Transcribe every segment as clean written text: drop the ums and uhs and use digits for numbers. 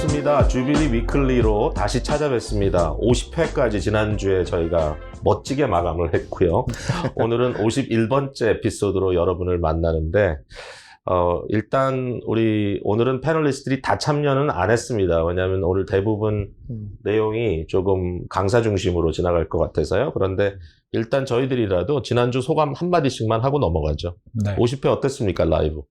반갑습니다. 주빌리 위클리로 다시 찾아뵙습니다. 50회까지 지난주에 저희가 멋지게 마감을 했고요. 오늘은 51번째 에피소드로 여러분을 만나는데 일단 오늘은 패널리스트들이 다 참여는 안 했습니다. 왜냐하면 오늘 대부분 내용이 조금 강사 중심으로 지나갈 것 같아서요. 그런데 일단 저희들이라도 지난주 소감 한마디씩만 하고 넘어가죠. 네. 50회 어땠습니까, 라이브?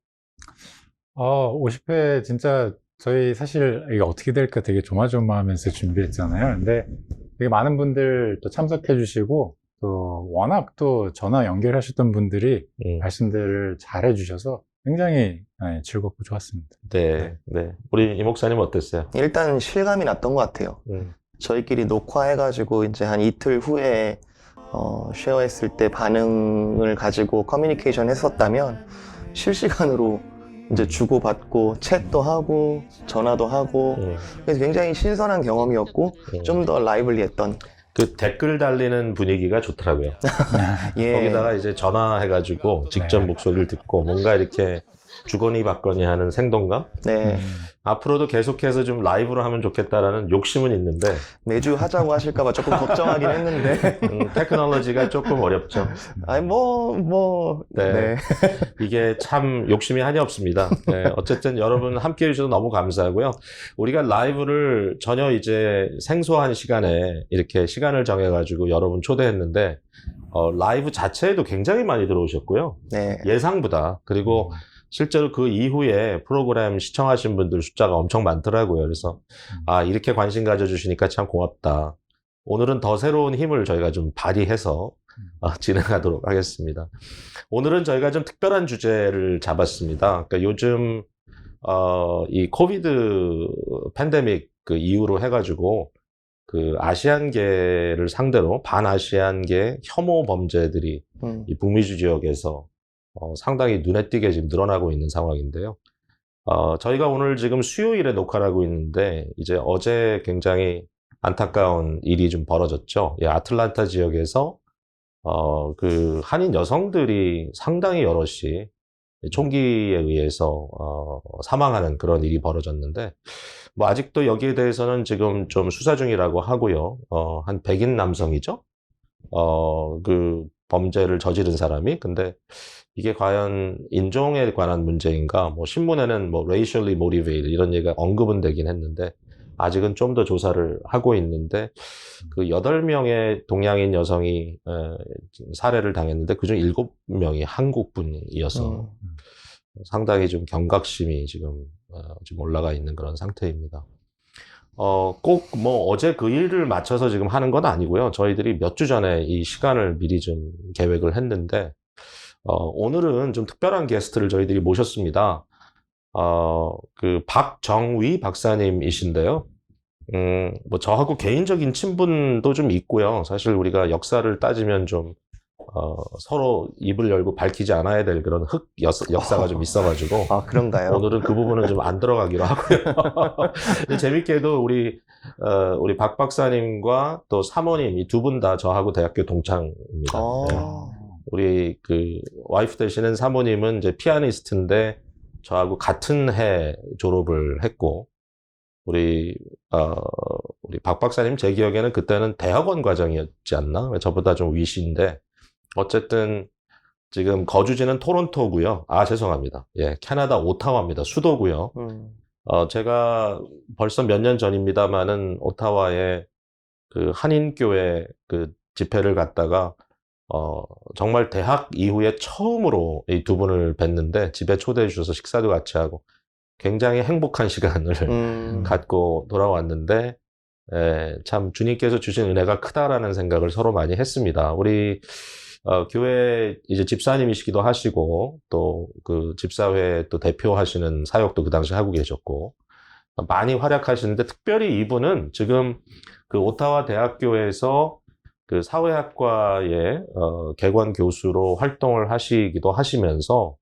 50회 진짜 저희 사실 이게 어떻게 될까 되게 조마조마하면서 준비했잖아요. 근데 되게 많은 분들 또 참석해 주시고 또 워낙 또 전화 연결하셨던 분들이 말씀들을 잘 해주셔서 굉장히 즐겁고 좋았습니다. 네. 우리 이 목사님 어땠어요? 일단 실감이 났던 것 같아요. 저희끼리 녹화해가지고 이제 한 이틀 후에 쉐어했을 때 반응을 가지고 커뮤니케이션 했었다면 실시간으로 이제 주고받고 챗도 하고 전화도 하고 그래서 굉장히 신선한 경험이었고 좀 더 라이블리했던 그 댓글 달리는 분위기가 좋더라고요. 예. 거기다가 이제 전화해가지고 직접 목소리를 듣고 뭔가 이렇게 주거니 받거니 하는 생동감? 네. 앞으로도 계속해서 좀 라이브로 하면 좋겠다라는 욕심은 있는데 매주 하자고 하실까봐 조금 걱정하긴 했는데 테크놀로지가 조금 어렵죠. 아니 네. 네. 이게 참 욕심이 한이 없습니다. 네. 어쨌든 여러분 함께 해주셔서 너무 감사하고요. 우리가 라이브를 전혀 이제 생소한 시간에 이렇게 시간을 정해가지고 여러분 초대했는데 라이브 자체에도 굉장히 많이 들어오셨고요. 네. 예상보다. 그리고 실제로 그 이후에 프로그램 시청하신 분들 숫자가 엄청 많더라고요. 그래서 이렇게 관심 가져주시니까 참 고맙다. 오늘은 더 새로운 힘을 저희가 좀 발휘해서 진행하도록 하겠습니다. 오늘은 저희가 좀 특별한 주제를 잡았습니다. 그러니까 요즘 이 코비드 팬데믹 그 이후로 해가지고 그 아시안계를 상대로 반아시안계 혐오 범죄들이 이 북미주 지역에서 상당히 눈에 띄게 지금 늘어나고 있는 상황인데요. 저희가 오늘 지금 수요일에 녹화를 하고 있는데 이제 어제 굉장히 안타까운 일이 좀 벌어졌죠. 이 아틀란타 지역에서 그 한인 여성들이 상당히 여럿이 총기에 의해서 사망하는 그런 일이 벌어졌는데 뭐 아직도 여기에 대해서는 지금 좀 수사 중이라고 하고요. 한 백인 남성이죠. 그 범죄를 저지른 사람이. 근데 이게 과연 인종에 관한 문제인가? 뭐 신문에는 뭐 racially motivated 이런 얘기가 언급은 되긴 했는데 아직은 좀 더 조사를 하고 있는데 그 8명의 동양인 여성이 살해를 당했는데 그중 7명이 한국 분이어서 상당히 좀 경각심이 지금 올라가 있는 그런 상태입니다. 꼭 뭐 어제 그 일을 맞춰서 지금 하는 건 아니고요. 저희들이 몇 주 전에 이 시간을 미리 좀 계획을 했는데 오늘은 좀 특별한 게스트를 저희들이 모셨습니다. 그 박정위 박사님이신데요. 뭐 저하고 개인적인 친분도 좀 있고요. 사실 우리가 역사를 따지면 좀 서로 입을 열고 밝히지 않아야 될 그런 역사가 좀 있어가지고 그런가요? 오늘은 그 부분은 좀 안 들어가기로 하고요. 재밌게도 우리 박 박사님과 또 사모님 이 두 분 다 저하고 대학교 동창입니다. 네. 우리 그 와이프 되시는 사모님은 이제 피아니스트인데 저하고 같은 해 졸업을 했고 우리 박 박사님 제 기억에는 그때는 대학원 과정이었지 않나? 저보다 좀 위신데 어쨌든 지금 거주지는 토론토고요. 죄송합니다. 예, 캐나다 오타와입니다. 수도고요. 제가 벌써 몇 년 전입니다만은 오타와에 그 한인교회 그 집회를 갔다가 정말 대학 이후에 처음으로 이 두 분을 뵀는데 집에 초대해 주셔서 식사도 같이 하고 굉장히 행복한 시간을 갖고 돌아왔는데 참 주님께서 주신 은혜가 크다라는 생각을 서로 많이 했습니다. 우리 교회 이제 집사님이시기도 하시고 또 그 집사회 또 대표하시는 사역도 그 당시 하고 계셨고 많이 활약하시는데 특별히 이분은 지금 그 오타와 대학교에서 그 사회학과의 개관 교수로 활동을 하시기도 하시면서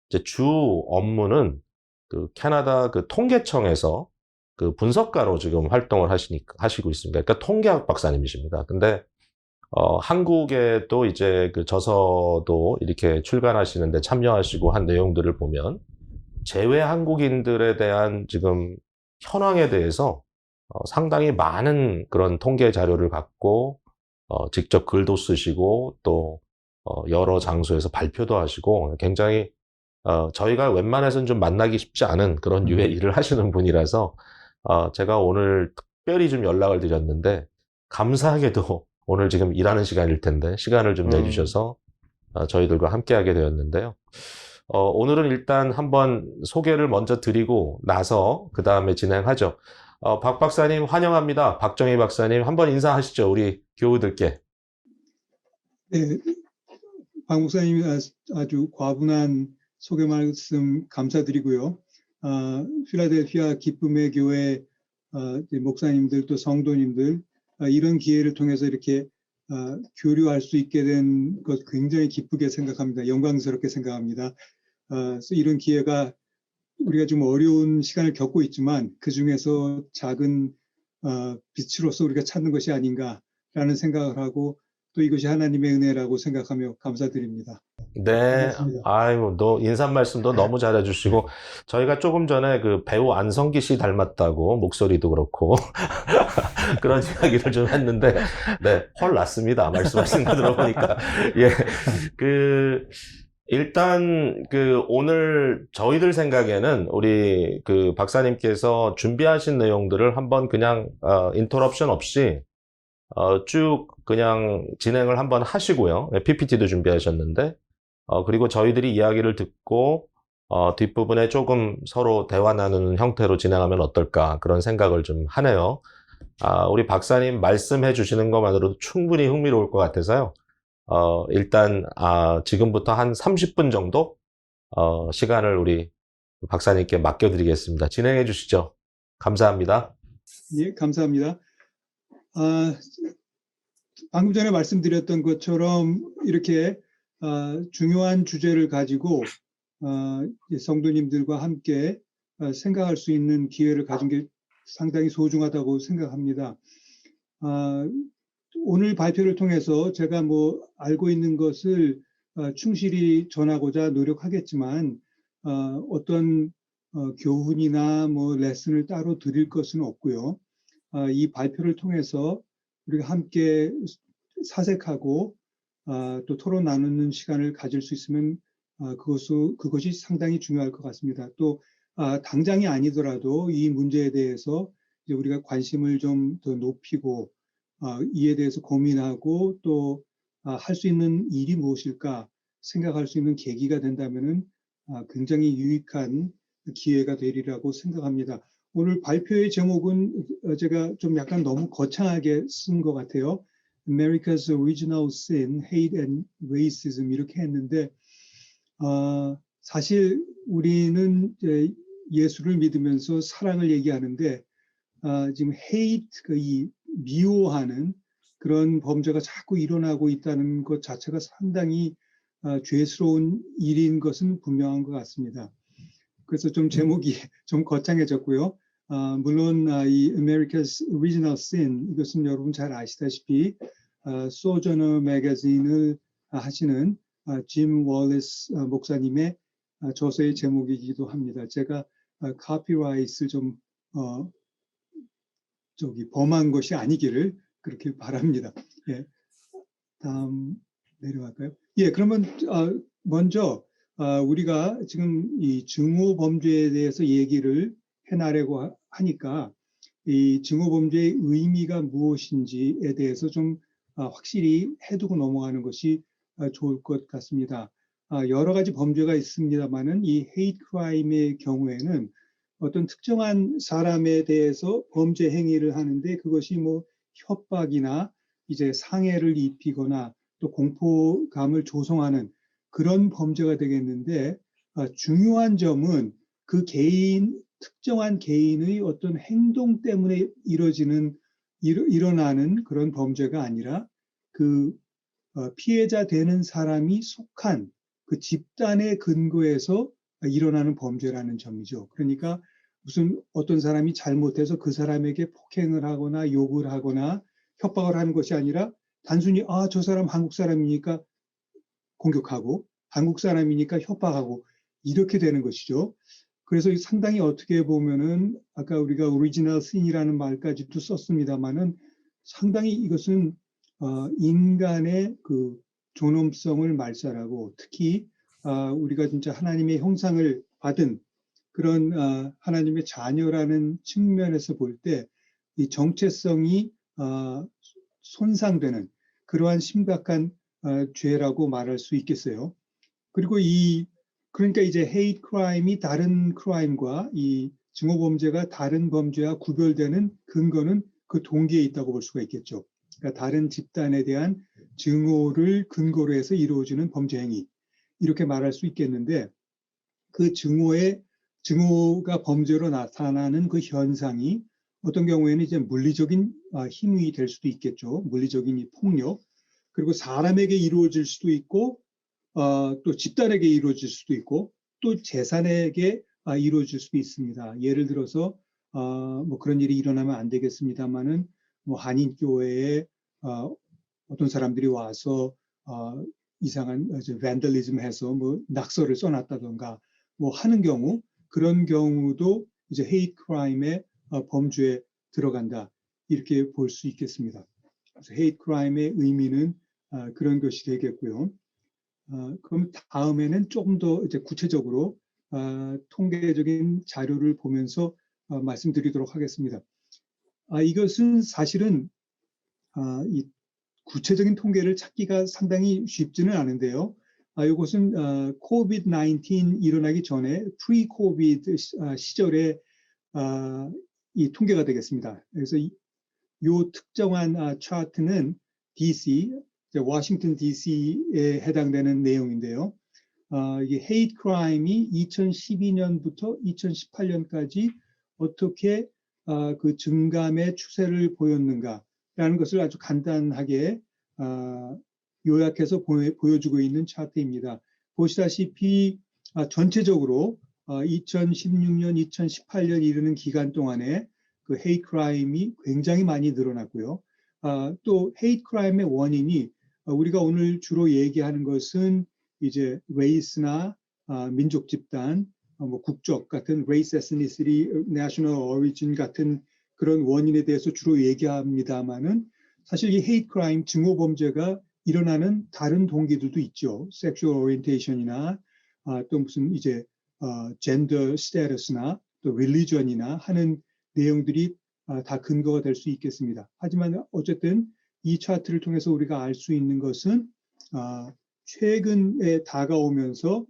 이제 주 업무는 그 캐나다 그 통계청에서 그 분석가로 지금 활동을 하시고 있습니다. 그러니까 통계학 박사님이십니다. 근데 한국에 또 이제 그 저서도 이렇게 출간하시는데 참여하시고 한 내용들을 보면 재외 한국인들에 대한 지금 현황에 대해서 상당히 많은 그런 통계 자료를 갖고 직접 글도 쓰시고 또 여러 장소에서 발표도 하시고 굉장히 저희가 웬만해서는 좀 만나기 쉽지 않은 그런 유의 일을 하시는 분이라서 제가 오늘 특별히 좀 연락을 드렸는데 감사하게도 오늘 지금 일하는 시간일 텐데 시간을 좀 내주셔서 저희들과 함께하게 되었는데요. 오늘은 일단 한번 소개를 먼저 드리고 나서 그 다음에 진행하죠. 박 박사님 환영합니다. 박정희 박사님 한번 인사하시죠. 우리 교우들께. 네, 박 목사님 아주 과분한 소개 말씀 감사드리고요. 필라델피아 기쁨의 교회 목사님들 또 성도님들 이런 기회를 통해서 이렇게 교류할 수 있게 된 것 굉장히 기쁘게 생각합니다. 영광스럽게 생각합니다. 그래서 이런 기회가 우리가 좀 어려운 시간을 겪고 있지만 그 중에서 작은 빛으로서 우리가 찾는 것이 아닌가라는 생각을 하고 또 이것이 하나님의 은혜라고 생각하며 감사드립니다. 네, 반갑습니다. 아이고, 인사 말씀도 너무 잘해주시고, 저희가 조금 전에 그 배우 안성기 씨 닮았다고, 목소리도 그렇고, 그런 이야기를 좀 했는데, 네, 헐 났습니다. 말씀하신 거 들어보니까. 예, 일단, 오늘 저희들 생각에는 우리 박사님께서 준비하신 내용들을 한번 그냥, 인터럽션 없이, 쭉 그냥 진행을 한번 하시고요. PPT도 준비하셨는데, 그리고 저희들이 이야기를 듣고, 뒷부분에 조금 서로 대화 나누는 형태로 진행하면 어떨까, 그런 생각을 좀 하네요. 우리 박사님 말씀해 주시는 것만으로도 충분히 흥미로울 것 같아서요. 일단, 지금부터 한 30분 정도, 시간을 우리 박사님께 맡겨드리겠습니다. 진행해 주시죠. 감사합니다. 예, 감사합니다. 방금 전에 말씀드렸던 것처럼 이렇게 중요한 주제를 가지고 성도님들과 함께 생각할 수 있는 기회를 가진 게 상당히 소중하다고 생각합니다. 오늘 발표를 통해서 제가 알고 있는 것을 충실히 전하고자 노력하겠지만 어떤 교훈이나 레슨을 따로 드릴 것은 없고요. 이 발표를 통해서 우리가 함께 사색하고 또 토론 나누는 시간을 가질 수 있으면 그것이 상당히 중요할 것 같습니다. 또 당장이 아니더라도 이 문제에 대해서 이제 우리가 관심을 좀 더 높이고 이에 대해서 고민하고 또 할 수 있는 일이 무엇일까 생각할 수 있는 계기가 된다면은 굉장히 유익한 기회가 되리라고 생각합니다. 오늘 발표의 제목은 제가 좀 약간 너무 거창하게 쓴 것 같아요. America's Original Sin, Hate and Racism 이렇게 했는데 사실 우리는 예수를 믿으면서 사랑을 얘기하는데 지금 hate, 이 미워하는 그런 범죄가 자꾸 일어나고 있다는 것 자체가 상당히 죄스러운 일인 것은 분명한 것 같습니다. 그래서 좀 제목이 좀 거창해졌고요. 물론 이 America's Original Sin 이것은 여러분 잘 아시다시피 소저너 매거진을 하시는 짐 월리스 목사님의 저서의 제목이기도 합니다. 제가 카피라이트를 좀 범한 것이 아니기를 그렇게 바랍니다. 예, 다음 내려갈까요? 예, 그러면 먼저 우리가 지금 이 증오 범죄에 대해서 얘기를 해나가려고 하니까 이 증오 범죄의 의미가 무엇인지에 대해서 좀 확실히 해두고 넘어가는 것이 좋을 것 같습니다. 여러 가지 범죄가 있습니다만은 이 헤이트 크라임의 경우에는 어떤 특정한 사람에 대해서 범죄 행위를 하는데 그것이 협박이나 이제 상해를 입히거나 또 공포감을 조성하는 그런 범죄가 되겠는데 중요한 점은 그 특정한 개인의 어떤 행동 때문에 일어나는 그런 범죄가 아니라 그 피해자 되는 사람이 속한 그 집단의 근거에서 일어나는 범죄라는 점이죠. 그러니까 무슨 어떤 사람이 잘못해서 그 사람에게 폭행을 하거나 욕을 하거나 협박을 하는 것이 아니라 단순히 저 사람 한국 사람이니까 공격하고 한국 사람이니까 협박하고 이렇게 되는 것이죠. 그래서 상당히 어떻게 보면은 아까 우리가 오리지널 신이라는 말까지도 썼습니다만은 상당히 이것은 인간의 그 존엄성을 말살하고 특히 우리가 진짜 하나님의 형상을 받은 그런 하나님의 자녀라는 측면에서 볼 때 이 정체성이 손상되는 그러한 심각한 죄라고 말할 수 있겠어요. 그리고 그러니까 이제 헤이트 크라임이 다른 크라임과 이 증오 범죄가 다른 범죄와 구별되는 근거는 그 동기에 있다고 볼 수가 있겠죠. 그러니까 다른 집단에 대한 증오를 근거로 해서 이루어지는 범죄 행위 이렇게 말할 수 있겠는데 그 증오가 범죄로 나타나는 그 현상이 어떤 경우에는 이제 물리적인 힘이 될 수도 있겠죠. 물리적인 이 폭력 그리고 사람에게 이루어질 수도 있고 또 집단에게 이루어질 수도 있고 또 재산에게 이루어질 수도 있습니다. 예를 들어서 뭐 그런 일이 일어나면 안 되겠습니다만은 뭐 한인교회에 어떤 사람들이 와서 이상한 밴들리즘 해서 뭐 낙서를 써놨다던가 뭐 하는 경우 그런 경우도 이제 헤이트 크라임의 범주에 들어간다 이렇게 볼 수 있겠습니다. 그래서 헤이트 크라임의 의미는 그런 것이 되겠고요. 그럼 다음에는 조금 더 이제 구체적으로 통계적인 자료를 보면서 말씀드리도록 하겠습니다. 이것은 사실은 이 구체적인 통계를 찾기가 상당히 쉽지는 않은데요. 이것은 COVID-19 일어나기 전에 프리-COVID 시절에 이 통계가 되겠습니다. 그래서 이 특정한 차트는 DC, 워싱턴 DC에 해당되는 내용인데요. 이게 헤이트 크라임이 2012년부터 2018년까지 어떻게 그 증감의 추세를 보였는가라는 것을 아주 간단하게 요약해서 보여주고 있는 차트입니다. 보시다시피 전체적으로 2016년, 2018년 이르는 기간 동안에 그 헤이트 크라임이 굉장히 많이 늘어났고요. 또 헤이트 크라임의 원인이 우리가 오늘 주로 얘기하는 것은 이제 레이스나 민족 집단, 뭐 국적 같은 race, ethnicity, national origin 같은 그런 원인에 대해서 주로 얘기합니다만은 사실 이 헤이트 크라임 증오 범죄가 일어나는 다른 동기들도 있죠. 섹슈얼 오리엔테이션이나 또 무슨 이제 젠더 스테이터스나 또 릴리전이나 하는 내용들이 다 근거가 될 수 있겠습니다. 하지만 어쨌든 이 차트를 통해서 우리가 알 수 있는 것은 최근에 다가오면서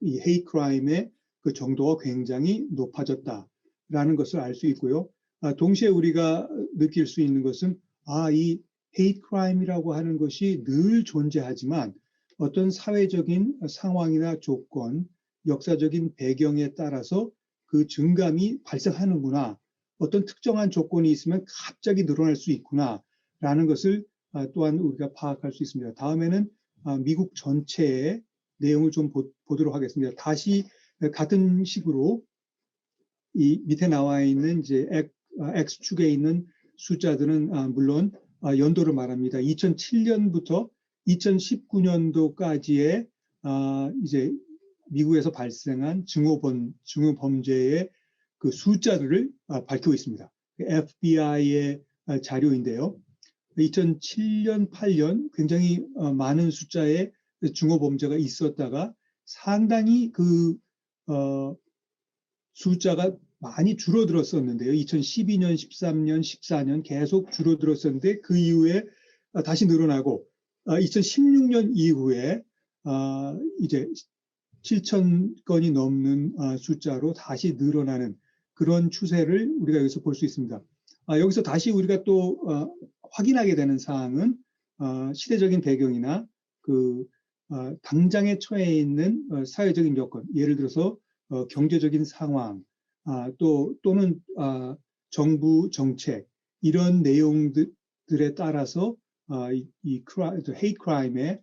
이 헤이트 크라임의 그 정도가 굉장히 높아졌다라는 것을 알 수 있고요. 동시에 우리가 느낄 수 있는 것은 이 헤이트 크라임이라고 하는 것이 늘 존재하지만 어떤 사회적인 상황이나 조건, 역사적인 배경에 따라서 그 증감이 발생하는구나. 어떤 특정한 조건이 있으면 갑자기 늘어날 수 있구나라는 것을 또한 우리가 파악할 수 있습니다. 다음에는 미국 전체의 내용을 좀 보도록 하겠습니다. 다시 같은 식으로 이 밑에 나와 있는 이제 X축에 있는 숫자들은 물론 연도를 말합니다. 2007년부터 2019년도까지의 이제 미국에서 발생한 증오 범죄의 그 숫자들을 밝히고 있습니다. FBI의 자료인데요. 2007년, 8년 굉장히 많은 숫자의 증오 범죄가 있었다가 상당히 그 숫자가 많이 줄어들었었는데요. 2012년, 13년, 14년 계속 줄어들었었는데 그 이후에 다시 늘어나고 2016년 이후에 이제 7,000건이 넘는 숫자로 다시 늘어나는 그런 추세를 우리가 여기서 볼 수 있습니다. 여기서 다시 우리가 또 확인하게 되는 사항은 시대적인 배경이나 그 당장에 처해 있는 사회적인 여건, 예를 들어서 경제적인 상황, 또는 정부 정책 이런 내용들에 따라서 이 헤이트 크라임의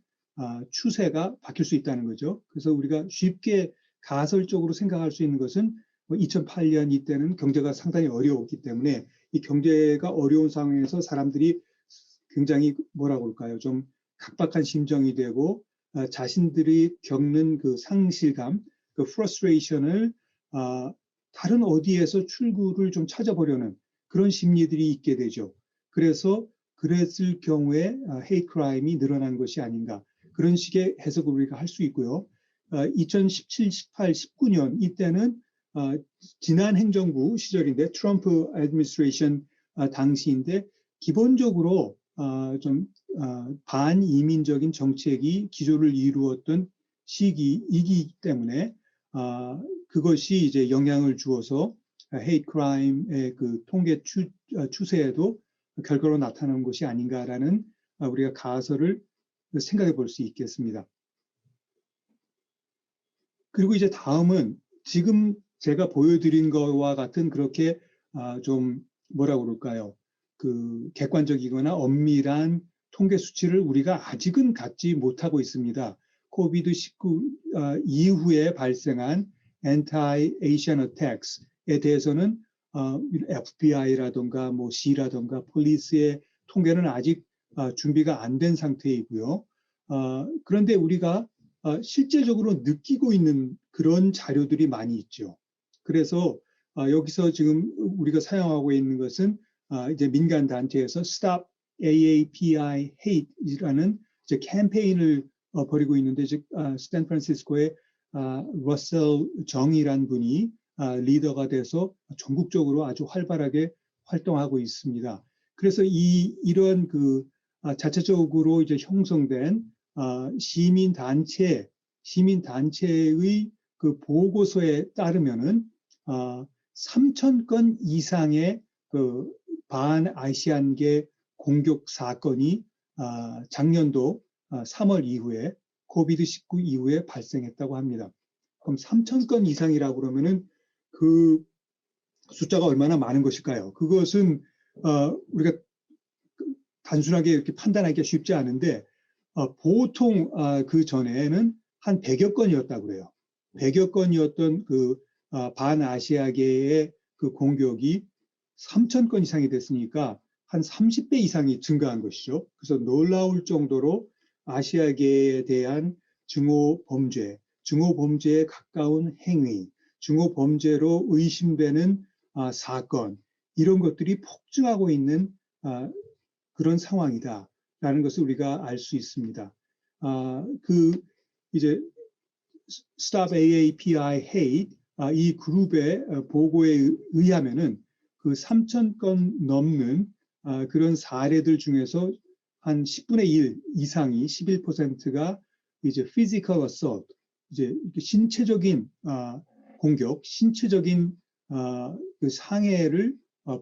추세가 바뀔 수 있다는 거죠. 그래서 우리가 쉽게 가설적으로 생각할 수 있는 것은 2008년 이때는 경제가 상당히 어려웠기 때문에 이 경제가 어려운 상황에서 사람들이 굉장히 뭐라고 할까요? 좀 각박한 심정이 되고 자신들이 겪는 그 상실감, 그 프러스트레이션을 다른 어디에서 출구를 좀 찾아보려는 그런 심리들이 있게 되죠. 그래서 그랬을 경우에 헤이트 크라임이 늘어난 것이 아닌가 그런 식의 해석을 우리가 할 수 있고요. 2017, 18, 19년 이때는 지난 행정부 시절인데 트럼프 애드미니스트레이션 당시인데 기본적으로 좀 반이민적인 정책이 기조를 이루었던 시기이기 때문에 그것이 이제 영향을 주어서 헤이트 크라임의 그 통계 추세에도 결과로 나타나는 것이 아닌가라는 우리가 가설을 생각해 볼 수 있겠습니다. 그리고 이제 다음은 지금 제가 보여드린 것과 같은 그렇게 좀 뭐라고 그럴까요? 그 객관적이거나 엄밀한 통계 수치를 우리가 아직은 갖지 못하고 있습니다. 코비드-19 이후에 발생한 anti-Asian attacks에 대해서는 FBI라든가 뭐 C라든가 폴리스의 통계는 아직 준비가 안 된 상태이고요. 그런데 우리가 실제적으로 느끼고 있는 그런 자료들이 많이 있죠. 그래서 여기서 지금 우리가 사용하고 있는 것은 이제 민간 단체에서 Stop AAPI Hate이라는 이제 캠페인을 벌이고 있는데 샌프란시스코의 러셀 정이란 분이 리더가 돼서 전국적으로 아주 활발하게 활동하고 있습니다. 그래서 이런 그 자체적으로 이제 형성된 시민단체의 그 보고서에 따르면은 3,000건 이상의 그 반아시안계 공격 사건이 작년도 3월 이후에 코비드-19 이후에 발생했다고 합니다. 그럼 3,000건 이상이라고 그러면은 그 숫자가 얼마나 많은 것일까요? 그것은 우리가 단순하게 이렇게 판단하기가 쉽지 않은데 보통 그 전에는 한 100여 건이었다고 그래요. 100여 건이었던 그 반아시아계의 그 공격이 3,000건 이상이 됐으니까 한 30배 이상이 증가한 것이죠. 그래서 놀라울 정도로 아시아계에 대한 증오범죄에 가까운 행위, 증오범죄로 의심되는 사건, 이런 것들이 폭증하고 있는 그런 상황이다라는 것을 우리가 알 수 있습니다. 그 이제 Stop AAPI Hate 이 그룹의 보고에 의하면은 그 3,000건 넘는 그런 사례들 중에서 한 10분의 1 이상이 11%가 이제 physical assault, 이제 신체적인 공격, 신체적인 그 상해를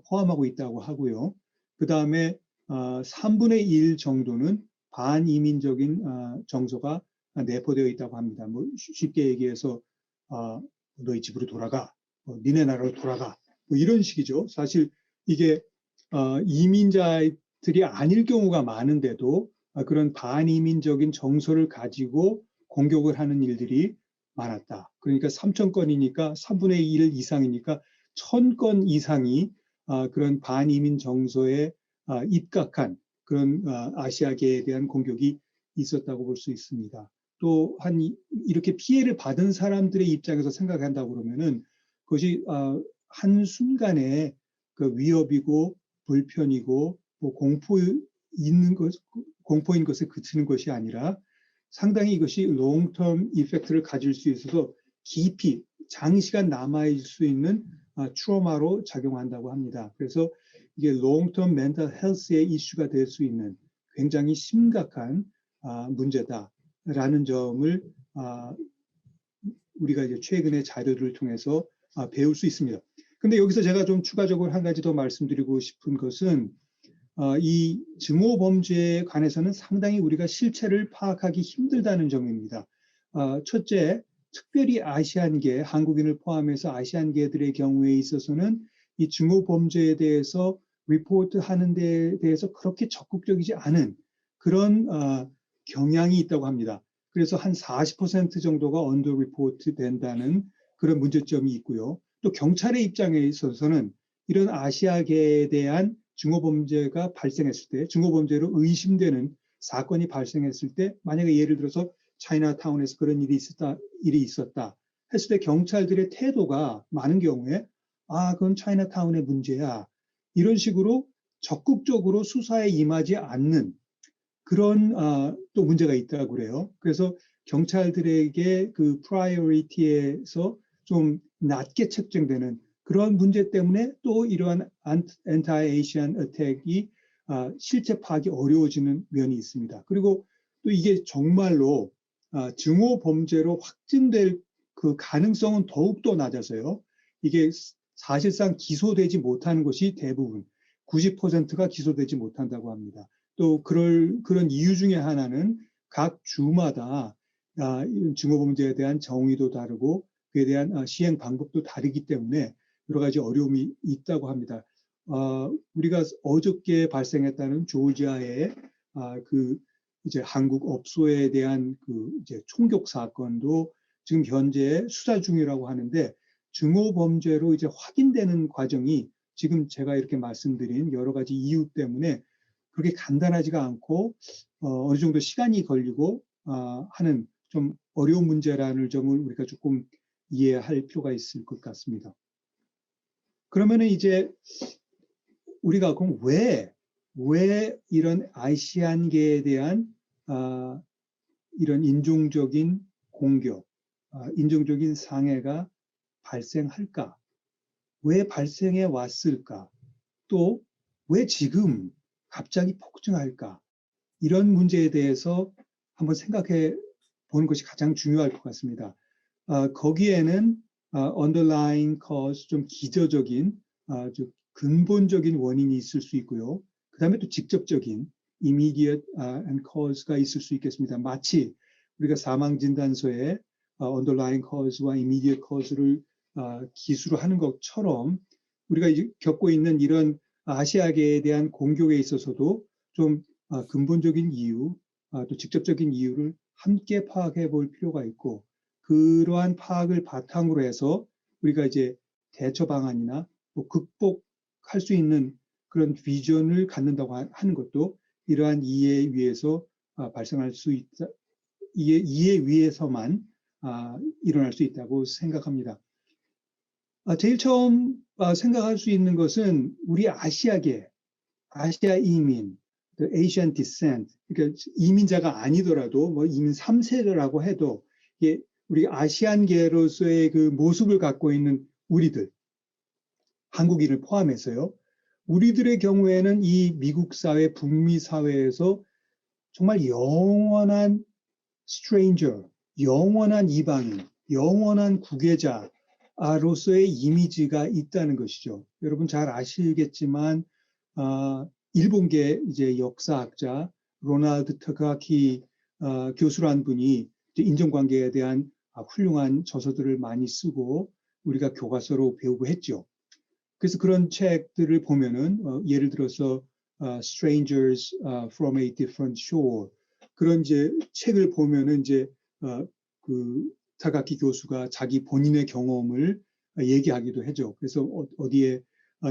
포함하고 있다고 하고요. 그 다음에 3분의 1 정도는 반이민적인 정서가 내포되어 있다고 합니다. 뭐 쉽게 얘기해서 너희 집으로 돌아가, 니네 나라로 돌아가, 뭐 이런 식이죠. 사실 이게 이민자들이 아닐 경우가 많은데도 그런 반이민적인 정서를 가지고 공격을 하는 일들이 많았다. 그러니까 3,000건이니까 3분의 1 이상이니까 1,000건 이상이 그런 반이민 정서에 입각한 그런 아시아계에 대한 공격이 있었다고 볼 수 있습니다. 또 이렇게 피해를 받은 사람들의 입장에서 생각한다고 그러면은 그것이 한순간에 그 위협이고 불편이고 뭐 공포인 것에 그치는 것이 아니라 상당히 이것이 롱텀 이펙트를 가질 수 있어서 깊이 장시간 남아있을 수 있는 트라우마로 작용한다고 합니다. 그래서 이게 롱텀 멘탈 헬스의 이슈가 될 수 있는 굉장히 심각한 문제다라는 점을 우리가 이제 최근의 자료를 통해서 배울 수 있습니다. 근데 여기서 제가 좀 추가적으로 한 가지 더 말씀드리고 싶은 것은 이 증오범죄에 관해서는 상당히 우리가 실체를 파악하기 힘들다는 점입니다. 첫째, 특별히 아시안계, 한국인을 포함해서 아시안계들의 경우에 있어서는 이 증오범죄에 대해서 리포트하는 데 대해서 그렇게 적극적이지 않은 그런 경향이 있다고 합니다. 그래서 한 40% 정도가 언더 리포트 된다는 그런 문제점이 있고요. 또 경찰의 입장에 있어서는 이런 아시아계에 대한 증오범죄가 발생했을 때, 증오범죄로 의심되는 사건이 발생했을 때, 만약에 예를 들어서 차이나타운에서 그런 일이 있었다 했을 때 경찰들의 태도가 많은 경우에 그건 차이나타운의 문제야. 이런 식으로 적극적으로 수사에 임하지 않는 그런 또 문제가 있다고 그래요. 그래서 경찰들에게 그 프라이어리티에서 좀 낮게 책정되는 그런 문제 때문에 또 이러한 엔타이-에이시안 어택이 실제 파악이 어려워지는 면이 있습니다. 그리고 또 이게 정말로 증오 범죄로 확진될 그 가능성은 더욱더 낮아서요. 이게 사실상 기소되지 못하는 것이 대부분 90%가 기소되지 못한다고 합니다. 또 그런 이유 중에 하나는 각 주마다 이런 증오 범죄에 대한 정의도 다르고 그에 대한 시행 방법도 다르기 때문에 여러 가지 어려움이 있다고 합니다. 우리가 어저께 발생했다는 조지아의 그 이제 한국 업소에 대한 그 이제 총격 사건도 지금 현재 수사 중이라고 하는데 증오 범죄로 이제 확인되는 과정이 지금 제가 이렇게 말씀드린 여러 가지 이유 때문에 그렇게 간단하지가 않고 어느 정도 시간이 걸리고 하는 좀 어려운 문제라는 점을 우리가 조금 이해할 필요가 있을 것 같습니다. 그러면은 이제 우리가 그럼 왜 이런 아시안계에 대한 이런 인종적인 공격, 인종적인 상해가 발생할까? 왜 발생해 왔을까? 또 왜 지금 갑자기 폭증할까? 이런 문제에 대해서 한번 생각해 보는 것이 가장 중요할 것 같습니다. 거기에는 underlying cause, 좀 기저적인, 좀 근본적인 원인이 있을 수 있고요. 그 다음에 또 직접적인 immediate and cause가 있을 수 있겠습니다. 마치 우리가 사망진단서에 underlying cause와 immediate cause를 기수로 하는 것처럼 우리가 겪고 있는 이런 아시아계에 대한 공격에 있어서도 좀 근본적인 이유, 또 직접적인 이유를 함께 파악해 볼 필요가 있고 그러한 파악을 바탕으로 해서 우리가 이제 대처 방안이나 뭐 극복할 수 있는 그런 비전을 갖는다고 하는 것도 이러한 이해 위에서 발생할 수 있다. 이해 위에서만 일어날 수 있다고 생각합니다. 제일 처음 생각할 수 있는 것은 우리 아시아계, 아시아 이민, Asian descent, 그러니까 이민자가 아니더라도 뭐 이민 3세라고 해도 이게 우리 아시안계로서의 그 모습을 갖고 있는 우리들, 한국인을 포함해서요. 우리들의 경우에는 이 미국 사회, 북미 사회에서 정말 영원한 stranger, 영원한 이방인, 영원한 국외자로서의 이미지가 있다는 것이죠. 여러분 잘 아시겠지만 일본계 이제 역사학자 로날드 터가키 교수란 분이 이제 인종관계에 대한 훌륭한 저서들을 많이 쓰고 우리가 교과서로 배우고 했죠. 그래서 그런 책들을 보면은 예를 들어서 Strangers from a Different Shore 그런 이제 책을 보면은 이제 그 타가키 교수가 자기 본인의 경험을 얘기하기도 하죠. 그래서 어디에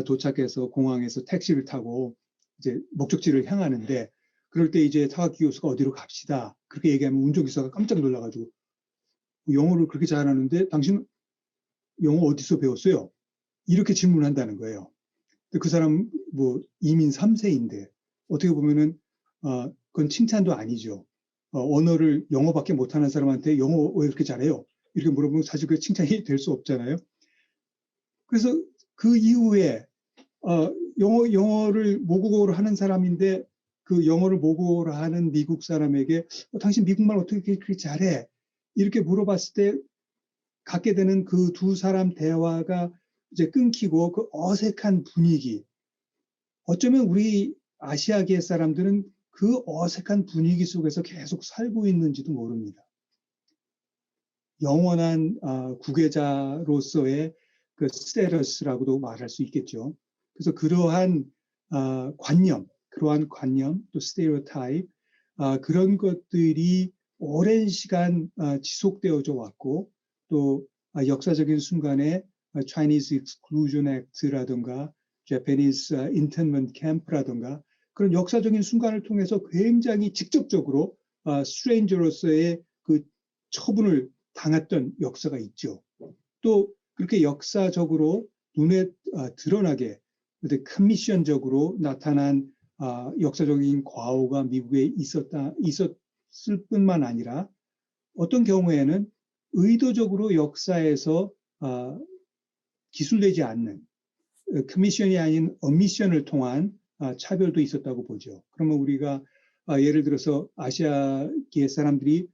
도착해서 공항에서 택시를 타고 이제 목적지를 향하는데 그럴 때 이제 타가키 교수가 어디로 갑시다 그렇게 얘기하면 운전기사가 깜짝 놀라가지고 영어를 그렇게 잘하는데 당신 영어 어디서 배웠어요? 이렇게 질문한다는 거예요. 그 사람 뭐 이민 3세인데 어떻게 보면은 그건 칭찬도 아니죠. 언어를 영어밖에 못하는 사람한테 영어 왜 그렇게 잘해요? 이렇게 물어보면 사실 그 칭찬이 될 수 없잖아요. 그래서 그 이후에 영어를 모국어로 하는 사람인데 그 영어를 모국어로 하는 미국 사람에게 당신 미국말 어떻게 그렇게 잘해? 이렇게 물어봤을 때 갖게 되는 그 두 사람 대화가 이제 끊기고 그 어색한 분위기. 어쩌면 우리 아시아계 사람들은 그 어색한 분위기 속에서 계속 살고 있는지도 모릅니다. 영원한 국외자로서의 그 스테러스라고도 말할 수 있겠죠. 그래서 그러한 관념, 또 스테레오타입, 그런 것들이 오랜 시간 지속되어져 왔고 또 역사적인 순간에 Chinese Exclusion Act라든가 Japanese Internment Camp라든가 그런 역사적인 순간을 통해서 굉장히 직접적으로 스트레인저로서의 그 처분을 당했던 역사가 있죠. 또 그렇게 역사적으로 눈에 드러나게 커미션적으로 나타난 역사적인 과오가 미국에 있었을 뿐만 아니라 어떤 경우에는 의도적으로 역사에서 기술되지 않는 커미션이 아닌 어미션을 통한 차별도 있었다고 보죠. 그러면 우리가 예를 들어서 아시아계 사람들이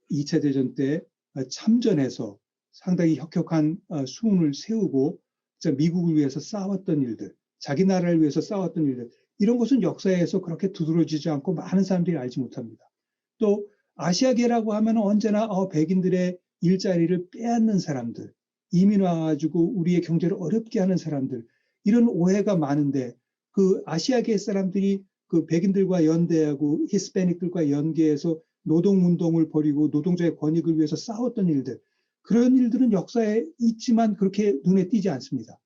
2차 대전 때 참전해서 상당히 혁혁한 수훈을 세우고 미국을 위해서 싸웠던 일들, 자기 나라를 위해서 싸웠던 일들, 이런 것은 역사에서 그렇게 두드러지지 않고 많은 사람들이 알지 못합니다. 또 아시아계라고 하면 언제나 백인들의 일자리를 빼앗는 사람들, 이민 와가지고 우리의 경제를 어렵게 하는 사람들, 이런 오해가 많은데 그 아시아계 사람들이 그 백인들과 연대하고 히스패닉들과 연계해서 노동운동을 벌이고 노동자의 권익을 위해서 싸웠던 일들, 그런 일들은 역사에 있지만 그렇게 눈에 띄지 않습니다.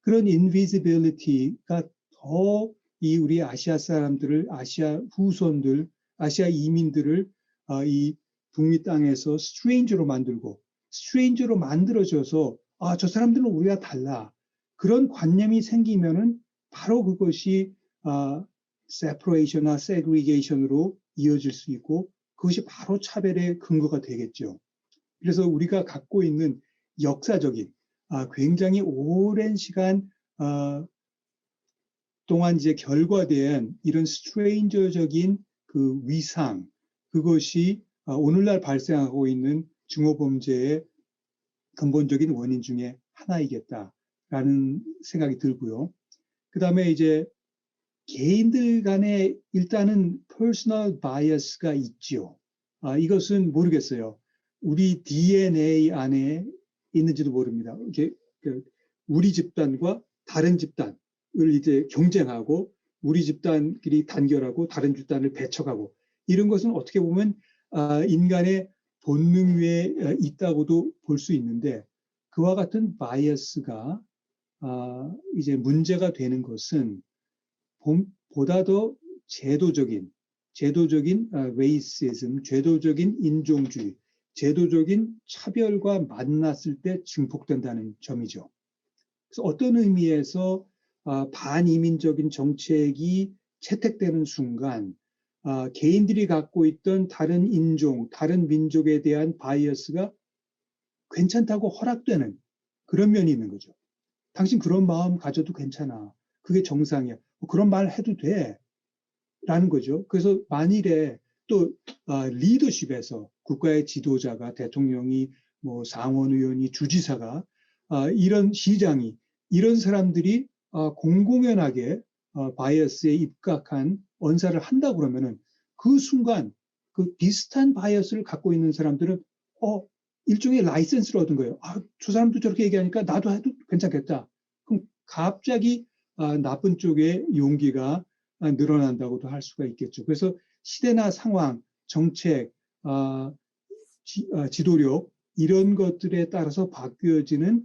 그런 invisibility가 더 이 우리 아시아 사람들을, 아시아 후손들, 아시아 이민들을 이 북미 땅에서 strange로 만들고 strange로 만들어져서 저 사람들은 우리가 달라. 그런 관념이 생기면은 바로 그것이 separation이나 segregation으로 이어질 수 있고 그것이 바로 차별의 근거가 되겠죠. 그래서 우리가 갖고 있는 역사적인 굉장히 오랜 시간 동안 이제 결과된 이런 스트레인저적인 그 위상, 그것이 오늘날 발생하고 있는 증오범죄의 근본적인 원인 중에 하나이겠다라는 생각이 들고요. 그 다음에 이제 개인들 간에 일단은 퍼스널 바이어스가 있죠. 이것은 모르겠어요. 우리 DNA 안에 있는지도 모릅니다. 이게 우리 집단과 다른 집단을 이제 경쟁하고 우리 집단끼리 단결하고 다른 집단을 배척하고 이런 것은 어떻게 보면 인간의 본능 위에 있다고도 볼 수 있는데 그와 같은 바이어스가 이제 문제가 되는 것은 보다 더 제도적인 레이시즘, 제도적인 인종주의, 제도적인 차별과 만났을 때 증폭된다는 점이죠. 그래서 어떤 의미에서 반이민적인 정책이 채택되는 순간 개인들이 갖고 있던 다른 인종, 다른 민족에 대한 바이어스가 괜찮다고 허락되는 그런 면이 있는 거죠. 당신 그런 마음 가져도 괜찮아. 그게 정상이야. 그런 말 해도 돼. 라는 거죠. 그래서 만일에 또 리더십에서 국가의 지도자가 대통령이 뭐 상원의원이 주지사가 이런 시장이 이런 사람들이 공공연하게 바이어스에 입각한 언사를 한다 그러면은 그 순간 그 비슷한 바이어스를 갖고 있는 사람들은 일종의 라이센스를 얻은 거예요. 저 사람도 저렇게 얘기하니까 나도 해도 괜찮겠다. 그럼 갑자기 나쁜 쪽의 용기가 늘어난다고도 할 수가 있겠죠. 그래서 시대나 상황, 정책, 지도력 이런 것들에 따라서 바뀌어지는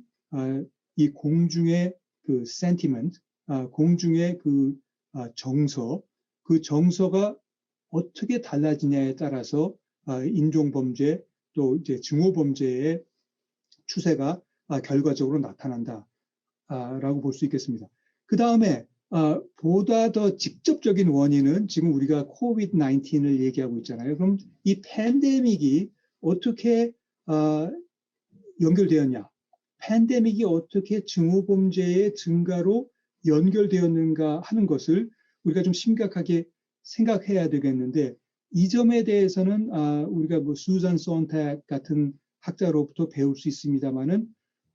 이 공중의 그 sentiment, 공중의 그 정서, 그 정서가 어떻게 달라지냐에 따라서 인종범죄 또 이제 증오범죄의 추세가 결과적으로 나타난다라고 볼 수 있겠습니다. 그 다음에 보다 더 직접적인 원인은 지금 우리가 COVID-19을 얘기하고 있잖아요. 그럼 이 팬데믹이 어떻게 연결되었냐? 팬데믹이 어떻게 증오범죄의 증가로 연결되었는가 하는 것을 우리가 좀 심각하게 생각해야 되겠는데 이 점에 대해서는 우리가 뭐 수잔 손택 같은 학자로부터 배울 수 있습니다만은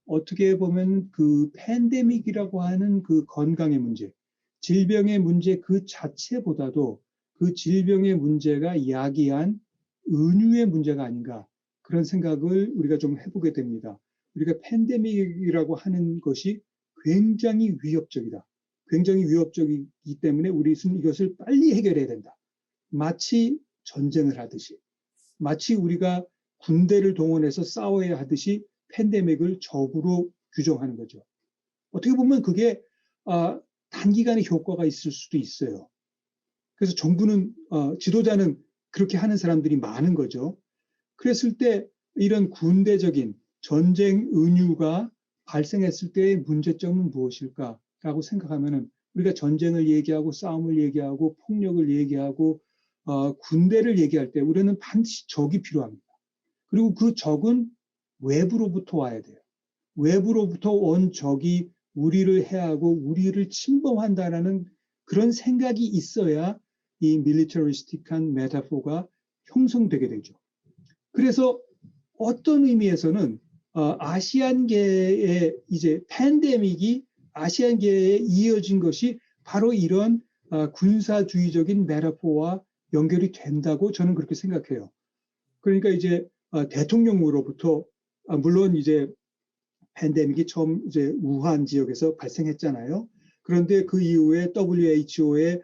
어떻게 보면 그 팬데믹이라고 하는 그 건강의 문제, 질병의 문제 그 자체보다도 그 질병의 문제가 야기한 은유의 문제가 아닌가 그런 생각을 우리가 좀 해보게 됩니다. 우리가 팬데믹이라고 하는 것이 굉장히 위협적이다. 굉장히 위협적이기 때문에 우리는 이것을 빨리 해결해야 된다. 마치 전쟁을 하듯이, 마치 우리가 군대를 동원해서 싸워야 하듯이 팬데믹을 적으로 규정하는 거죠. 어떻게 보면 그게 단기간에 효과가 있을 수도 있어요. 그래서 정부는 지도자는 그렇게 하는 사람들이 많은 거죠. 그랬을 때 이런 군대적인 전쟁 은유가 발생했을 때의 문제점은 무엇일까라고 생각하면은 우리가 전쟁을 얘기하고 싸움을 얘기하고 폭력을 얘기하고 군대를 얘기할 때 우리는 반드시 적이 필요합니다. 그리고 그 적은 외부로부터 와야 돼요. 외부로부터 온 적이 우리를 해하고 우리를 침범한다라는 그런 생각이 있어야 이 밀리터리스틱한 메타포가 형성되게 되죠. 그래서 어떤 의미에서는 아시안계의 이제 팬데믹이 아시안계에 이어진 것이 바로 이런 군사주의적인 메타포와 연결이 된다고 저는 그렇게 생각해요. 그러니까 이제 대통령으로부터 물론 이제 팬데믹이 처음 이제 우한 지역에서 발생했잖아요. 그런데 그 이후에 WHO의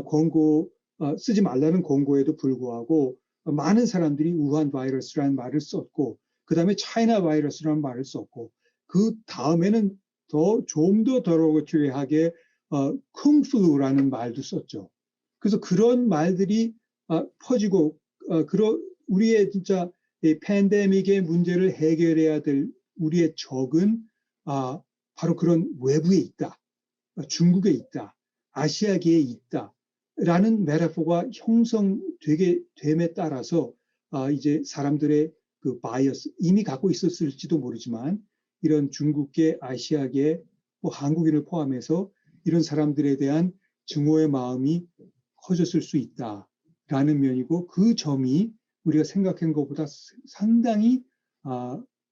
권고 쓰지 말라는 권고에도 불구하고 많은 사람들이 우한 바이러스라는 말을 썼고 그 다음에 차이나 바이러스라는 말을 썼고 그 다음에는 좀 더 더러워하게 쿵플루라는 말도 썼죠. 그래서 그런 말들이 퍼지고 우리의 진짜 이 팬데믹의 문제를 해결해야 될 우리의 적은 바로 그런 외부에 있다. 중국에 있다. 아시아계에 있다. 라는 메타포가 형성되게 됨에 따라서 이제 사람들의 그 바이어스 이미 갖고 있었을지도 모르지만 이런 중국계, 아시아계, 뭐 한국인을 포함해서 이런 사람들에 대한 증오의 마음이 커졌을 수 있다라는 면이고 그 점이 우리가 생각한 것보다 상당히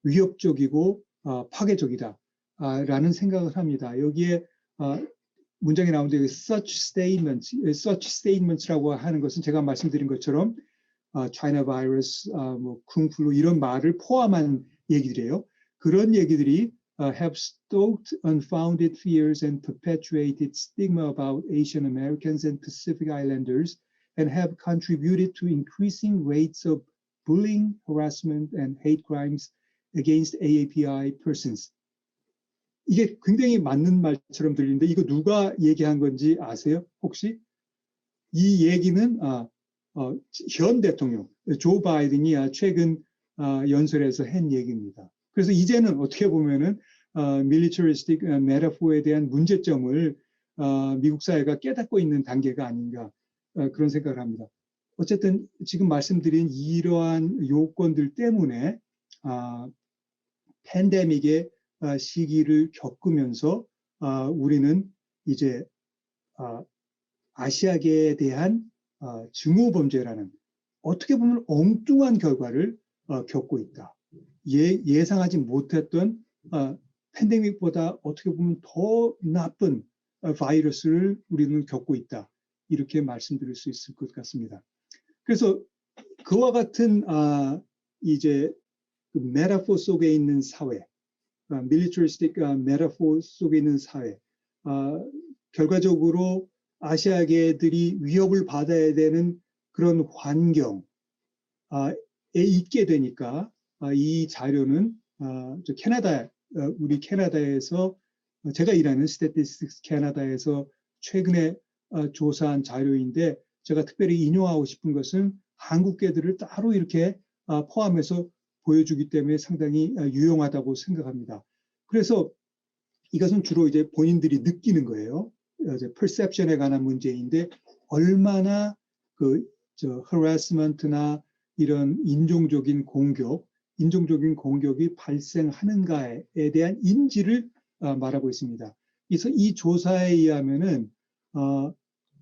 위협적이고 파괴적이다라는 생각을 합니다. 여기에 문장이 나오는데 such statements라고 하는 것은 제가 말씀드린 것처럼 China virus, 뭐 쿵플루 이런 말을 포함한 얘기들이에요. 그런 얘기들이 have stoked unfounded fears and perpetuated stigma about Asian Americans and Pacific Islanders and have contributed to increasing rates of bullying, harassment, and hate crimes against AAPI persons. 이게 굉장히 맞는 말처럼 들리는데 이거 누가 얘기한 건지 아세요? 혹시? 이 얘기는 현 대통령 조 바이든이 최근 연설에서 한 얘기입니다. 그래서 이제는 어떻게 보면은 밀리터리스틱 메타포에 대한 문제점을 미국 사회가 깨닫고 있는 단계가 아닌가 그런 생각을 합니다. 어쨌든 지금 말씀드린 이러한 요건들 때문에 팬데믹의 시기를 겪으면서 우리는 이제 아시아계에 대한 증오 범죄라는 어떻게 보면 엉뚱한 결과를 겪고 있다. 예상하지 못했던 팬데믹보다 어떻게 보면 더 나쁜 바이러스를 우리는 겪고 있다. 이렇게 말씀드릴 수 있을 것 같습니다. 그래서 그와 같은 이제 그 메타포 속에 있는 사회, 밀리터리스틱 메타포 속에 있는 사회, 결과적으로 아시아계들이 위협을 받아야 되는 그런 환경에 있게 되니까 이 자료는 우리 캐나다에서 제가 일하는 스태티스틱스 캐나다에서 최근에 조사한 자료인데 제가 특별히 인용하고 싶은 것은 한국계들을 따로 이렇게 포함해서 보여주기 때문에 상당히 유용하다고 생각합니다. 그래서 이것은 주로 이제 본인들이 느끼는 거예요. perception에 관한 문제인데 얼마나 harassment나 이런 인종적인 공격이 발생하는가에 대한 인지를 말하고 있습니다. 그래서 이 조사에 의하면은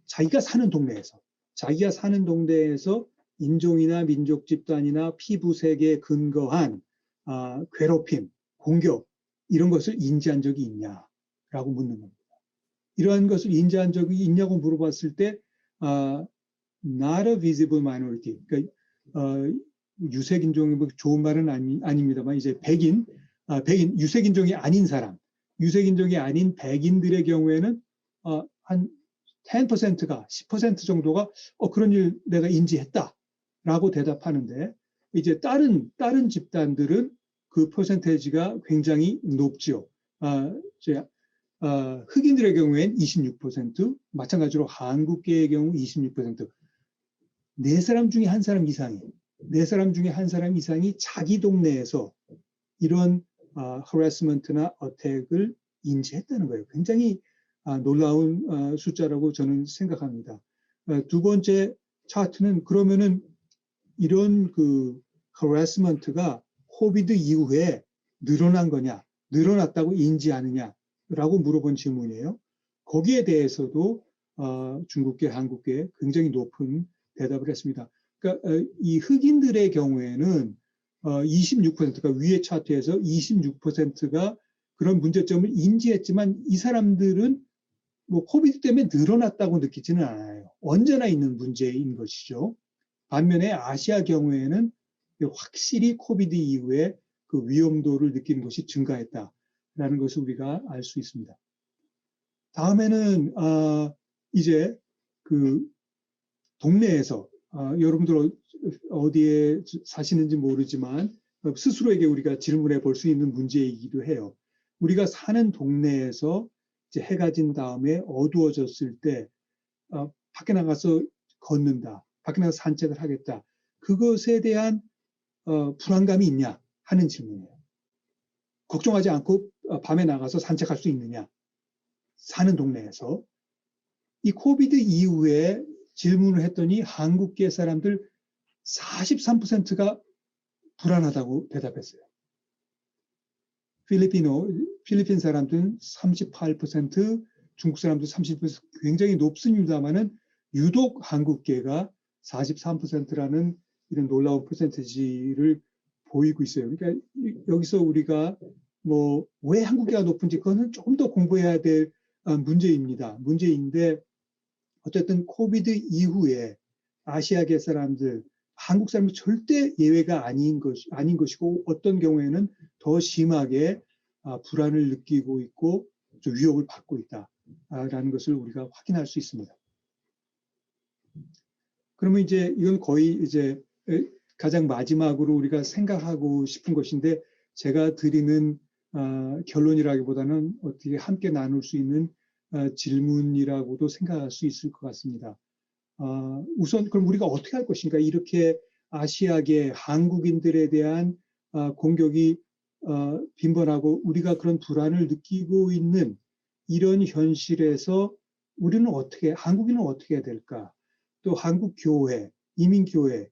자기가 사는 동네에서 인종이나 민족 집단이나 피부색에 근거한 괴롭힘, 공격 이런 것을 인지한 적이 있냐라고 묻는 겁니다. 이러한 것을 인지한 적이 있냐고 물어봤을 때 not a visible minority, 그러니까 유색인종이 뭐 좋은 말은 아닙니다만 이제 백인 유색인종이 아닌 사람, 유색인종이 아닌 백인들의 경우에는 한 10%가 10% 정도가 그런 일 내가 인지했다라고 대답하는데 이제 다른 집단들은 그 퍼센테이지가 굉장히 높죠. 흑인들의 경우엔 26%, 마찬가지로 한국계의 경우 26%. 네 사람 중에 한 사람 이상이 자기 동네에서 이런 harassment나 어택을 인지했다는 거예요. 굉장히 놀라운 숫자라고 저는 생각합니다. 두 번째 차트는 그러면은 이런 그 harassment가 코비드 이후에 늘어난 거냐, 늘어났다고 인지하느냐라고 물어본 질문이에요. 거기에 대해서도 중국계, 한국계 굉장히 높은 대답을 했습니다. 그러니까 이 흑인들의 경우에는 26%가 위의 차트에서 26%가 그런 문제점을 인지했지만 이 사람들은 뭐 코비드 때문에 늘어났다고 느끼지는 않아요. 언제나 있는 문제인 것이죠. 반면에 아시아 경우에는 확실히 코비드 이후에 그 위험도를 느끼는 것이 증가했다라는 것을 우리가 알 수 있습니다. 다음에는 이제 그 동네에서 여러분들 어디에 사시는지 모르지만 스스로에게 우리가 질문해 볼 수 있는 문제이기도 해요. 우리가 사는 동네에서 이제 해가 진 다음에 어두워졌을 때 밖에 나가서 걷는다, 밖에 나가서 산책을 하겠다. 그것에 대한 불안감이 있냐 하는 질문이에요. 걱정하지 않고 밤에 나가서 산책할 수 있느냐, 사는 동네에서. 이 코비드 이후에 질문을 했더니 한국계 사람들 43%가 불안하다고 대답했어요. 필리핀 사람들은 38%, 중국 사람들 30% 굉장히 높습니다만은 유독 한국계가 43%라는 이런 놀라운 퍼센티지를 보이고 있어요. 그러니까 여기서 우리가 뭐 왜 한국계가 높은지 그거는 조금 더 공부해야 될 문제인데 어쨌든 코비드 이후에 아시아계 사람들, 한국 사람은 절대 예외가 아닌 것이고 어떤 경우에는 더 심하게 불안을 느끼고 있고 좀 위협을 받고 있다라는 것을 우리가 확인할 수 있습니다. 그러면 이제 이건 거의 이제 가장 마지막으로 우리가 생각하고 싶은 것인데 제가 드리는 결론이라기보다는 어떻게 함께 나눌 수 있는 질문이라고도 생각할 수 있을 것 같습니다. 우선 그럼 우리가 어떻게 할 것인가? 이렇게 아시아계 한국인들에 대한 공격이 빈번하고 우리가 그런 불안을 느끼고 있는 이런 현실에서 우리는 한국인은 어떻게 해야 될까? 또 한국 교회, 이민교회,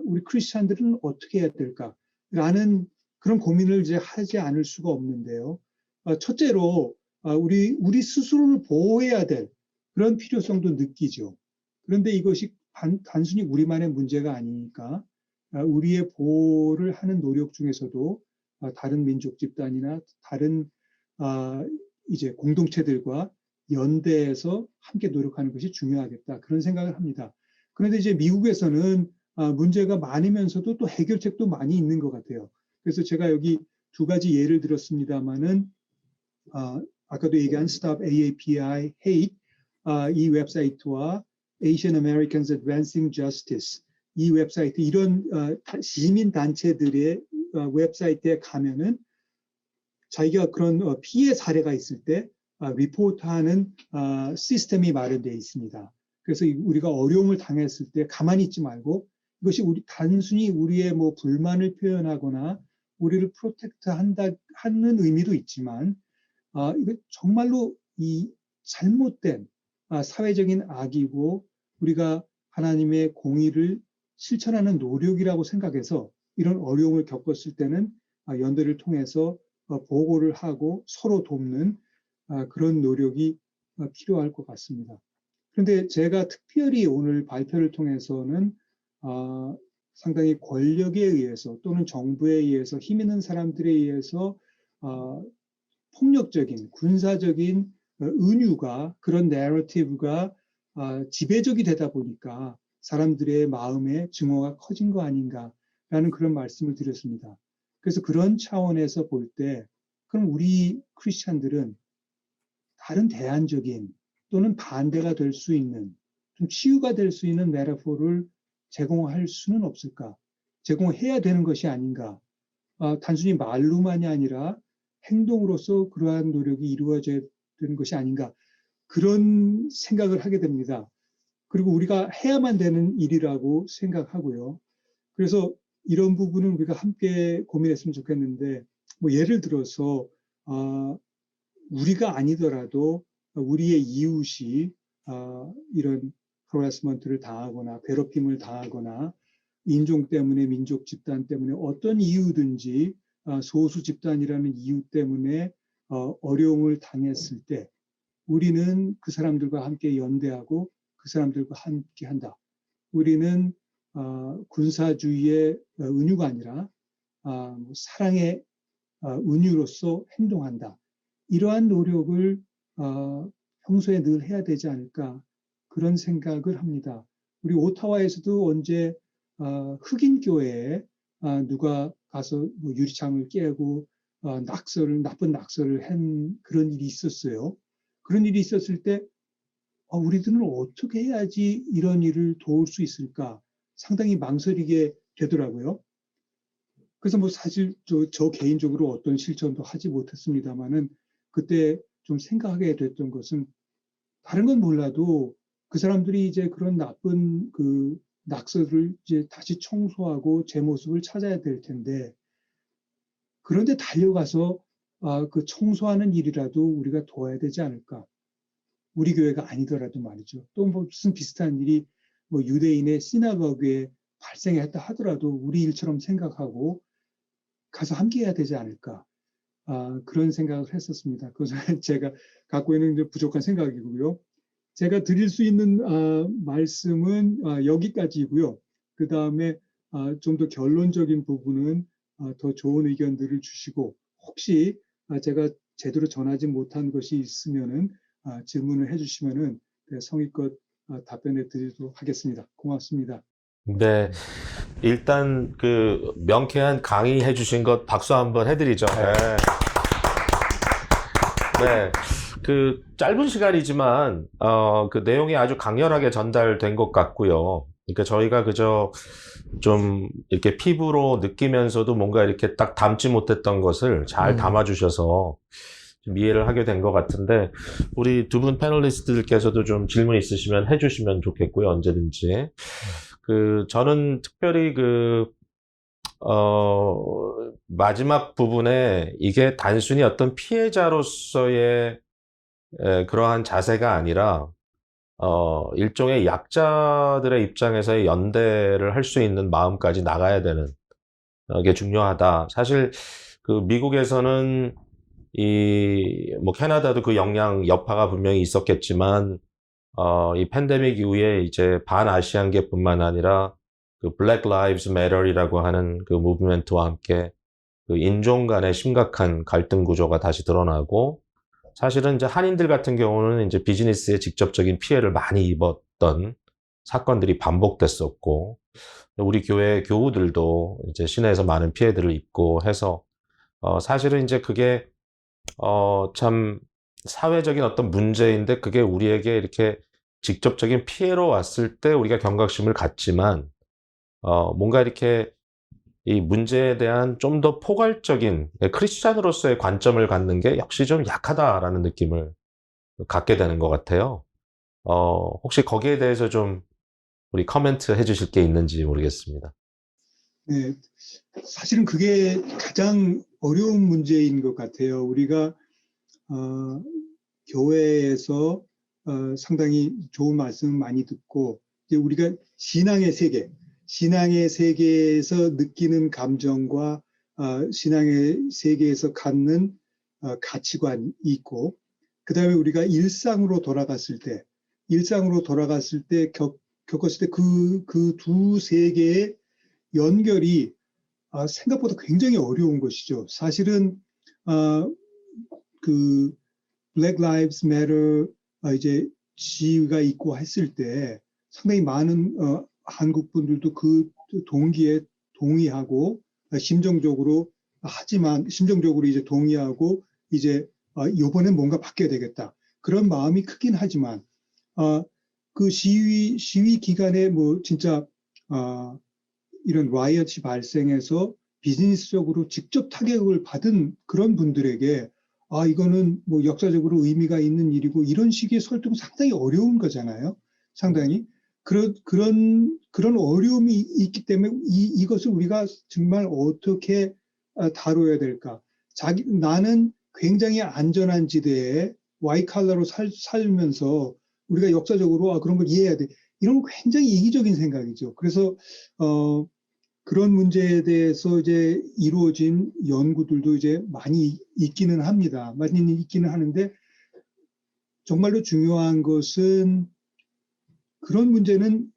우리 크리스찬들은 어떻게 해야 될까? 라는 그런 고민을 이제 하지 않을 수가 없는데요. 첫째로 우리 스스로를 보호해야 될 그런 필요성도 느끼죠. 그런데 이것이 단순히 우리만의 문제가 아니니까 우리의 보호를 하는 노력 중에서도 다른 민족 집단이나 다른 이제 공동체들과 연대해서 함께 노력하는 것이 중요하겠다 그런 생각을 합니다. 그런데 이제 미국에서는 문제가 많으면서도 또 해결책도 많이 있는 것 같아요. 그래서 제가 여기 두 가지 예를 들었습니다만은 아까도 얘기한 Stop AAPI Hate 이 웹사이트와 Asian Americans Advancing Justice 이 웹사이트 이런 시민 단체들의 웹사이트에 가면은 자기가 그런 피해 사례가 있을 때 리포트하는 시스템이 마련되어 있습니다. 그래서 우리가 어려움을 당했을 때 가만히 있지 말고 이것이 단순히 우리의 뭐 불만을 표현하거나 우리를 프로텍트 하는 의미도 있지만 이거 정말로 이 잘못된 사회적인 악이고 우리가 하나님의 공의를 실천하는 노력이라고 생각해서 이런 어려움을 겪었을 때는 연대를 통해서 보고를 하고 서로 돕는 그런 노력이 필요할 것 같습니다. 그런데 제가 특별히 오늘 발표를 통해서는 상당히 권력에 의해서 또는 정부에 의해서 힘 있는 사람들에 의해서 폭력적인 군사적인 은유가 그런 내러티브가 지배적이 되다 보니까 사람들의 마음의 증오가 커진 거 아닌가라는 그런 말씀을 드렸습니다. 그래서 그런 차원에서 볼 때 그럼 우리 크리스찬들은 다른 대안적인 또는 반대가 될 수 있는 좀 치유가 될 수 있는 메타포를 제공할 수는 없을까? 제공해야 되는 것이 아닌가? 단순히 말로만이 아니라 행동으로서 그러한 노력이 이루어져야 되는 것이 아닌가? 그런 생각을 하게 됩니다. 그리고 우리가 해야만 되는 일이라고 생각하고요. 그래서 이런 부분은 우리가 함께 고민했으면 좋겠는데, 뭐 예를 들어서 우리가 아니더라도 우리의 이웃이 이런 harassment를 당하거나 괴롭힘을 당하거나 인종 때문에, 민족 집단 때문에, 어떤 이유든지 소수 집단이라는 이유 때문에 어려움을 당했을 때 우리는 그 사람들과 함께 연대하고 그 사람들과 함께 한다. 우리는 군사주의의 은유가 아니라 사랑의 은유로서 행동한다. 이러한 노력을 평소에 늘 해야 되지 않을까, 그런 생각을 합니다. 우리 오타와에서도 언제 흑인 교회에 누가 가서 뭐 유리창을 깨고 나쁜 낙서를 한 그런 일이 있었어요. 그런 일이 있었을 때 우리들은 어떻게 해야지 이런 일을 도울 수 있을까 상당히 망설이게 되더라고요. 그래서 뭐 사실 저 개인적으로 어떤 실천도 하지 못했습니다만은 그때 좀 생각하게 됐던 것은, 다른 건 몰라도 그 사람들이 이제 그런 나쁜 그 낙서를 이제 다시 청소하고 제 모습을 찾아야 될 텐데, 그런데 달려가서 그 청소하는 일이라도 우리가 도와야 되지 않을까. 우리 교회가 아니더라도 말이죠. 또 무슨 비슷한 일이 뭐 유대인의 시나고그에 발생했다 하더라도 우리 일처럼 생각하고 가서 함께 해야 되지 않을까. 그런 생각을 했었습니다. 그것은 제가 갖고 있는 이제 부족한 생각이고요. 제가 드릴 수 있는 말씀은 여기까지이고요. 그 다음에 좀 더 결론적인 부분은 더 좋은 의견들을 주시고, 혹시 제가 제대로 전하지 못한 것이 있으면은 질문을 해주시면은 성의껏 답변해 드리도록 하겠습니다. 고맙습니다. 네. 일단 그 명쾌한 강의해 주신 것 박수 한번 해드리죠. 네. 네. 그 짧은 시간이지만 그 내용이 아주 강렬하게 전달된 것 같고요. 그러니까 저희가 그저 좀 이렇게 피부로 느끼면서도 뭔가 이렇게 딱 담지 못했던 것을 잘 담아주셔서 좀 이해를 하게 된 것 같은데, 우리 두 분 패널리스트들께서도 좀 질문 있으시면 해주시면 좋겠고요. 언제든지. 저는 특별히 마지막 부분에 이게 단순히 어떤 피해자로서의 그러한 자세가 아니라, 일종의 약자들의 입장에서의 연대를 할 수 있는 마음까지 나가야 되는 게 중요하다. 사실, 미국에서는 뭐 캐나다도 그 여파가 분명히 있었겠지만, 이 팬데믹 이후에 이제 반아시안계뿐만 아니라 그 Black Lives Matter이라고 하는 그 무브먼트와 함께 그 인종 간의 심각한 갈등 구조가 다시 드러나고, 사실은 이제 한인들 같은 경우는 이제 비즈니스에 직접적인 피해를 많이 입었던 사건들이 반복됐었고, 우리 교회 교우들도 이제 시내에서 많은 피해들을 입고 해서, 사실은 이제 그게 참 사회적인 어떤 문제인데, 그게 우리에게 이렇게 직접적인 피해로 왔을 때 우리가 경각심을 갖지만, 뭔가 이렇게 이 문제에 대한 좀 더 포괄적인 크리스찬으로서의 관점을 갖는 게 역시 좀 약하다라는 느낌을 갖게 되는 것 같아요. 혹시 거기에 대해서 좀 우리 커멘트 해주실 게 있는지 모르겠습니다. 네, 사실은 그게 가장 어려운 문제인 것 같아요. 우리가 교회에서 상당히 좋은 말씀 많이 듣고, 이제 우리가 신앙의 세계에서 느끼는 감정과 신앙의 세계에서 갖는 가치관이 있고, 그 다음에 우리가 일상으로 돌아갔을 때 겪었을 때 그 두 세계의 연결이 생각보다 굉장히 어려운 것이죠. 사실은 그 Black Lives Matter 이제 지위가 있고 했을 때 상당히 많은 한국 분들도 그 동기에 동의하고 심정적으로 이제 동의하고 이제 이번엔 뭔가 바뀌어야 되겠다, 그런 마음이 크긴 하지만 그 시위 기간에 뭐 진짜 이런 라이엇이 발생해서 비즈니스적으로 직접 타격을 받은 그런 분들에게 이거는 뭐 역사적으로 의미가 있는 일이고 이런 식의 설득은 상당히 어려운 거잖아요. 상당히. 그런 어려움이 있기 때문에 이것을 우리가 정말 어떻게 다뤄야 될까? 나는 굉장히 안전한 지대에 와이칼라로 살면서 우리가 역사적으로 그런 걸 이해해야 돼. 이런 건 굉장히 이기적인 생각이죠. 그래서 그런 문제에 대해서 이제 이루어진 연구들도 이제 많이 있기는 합니다. 많이 있기는 하는데 정말로 중요한 것은 그런 문제는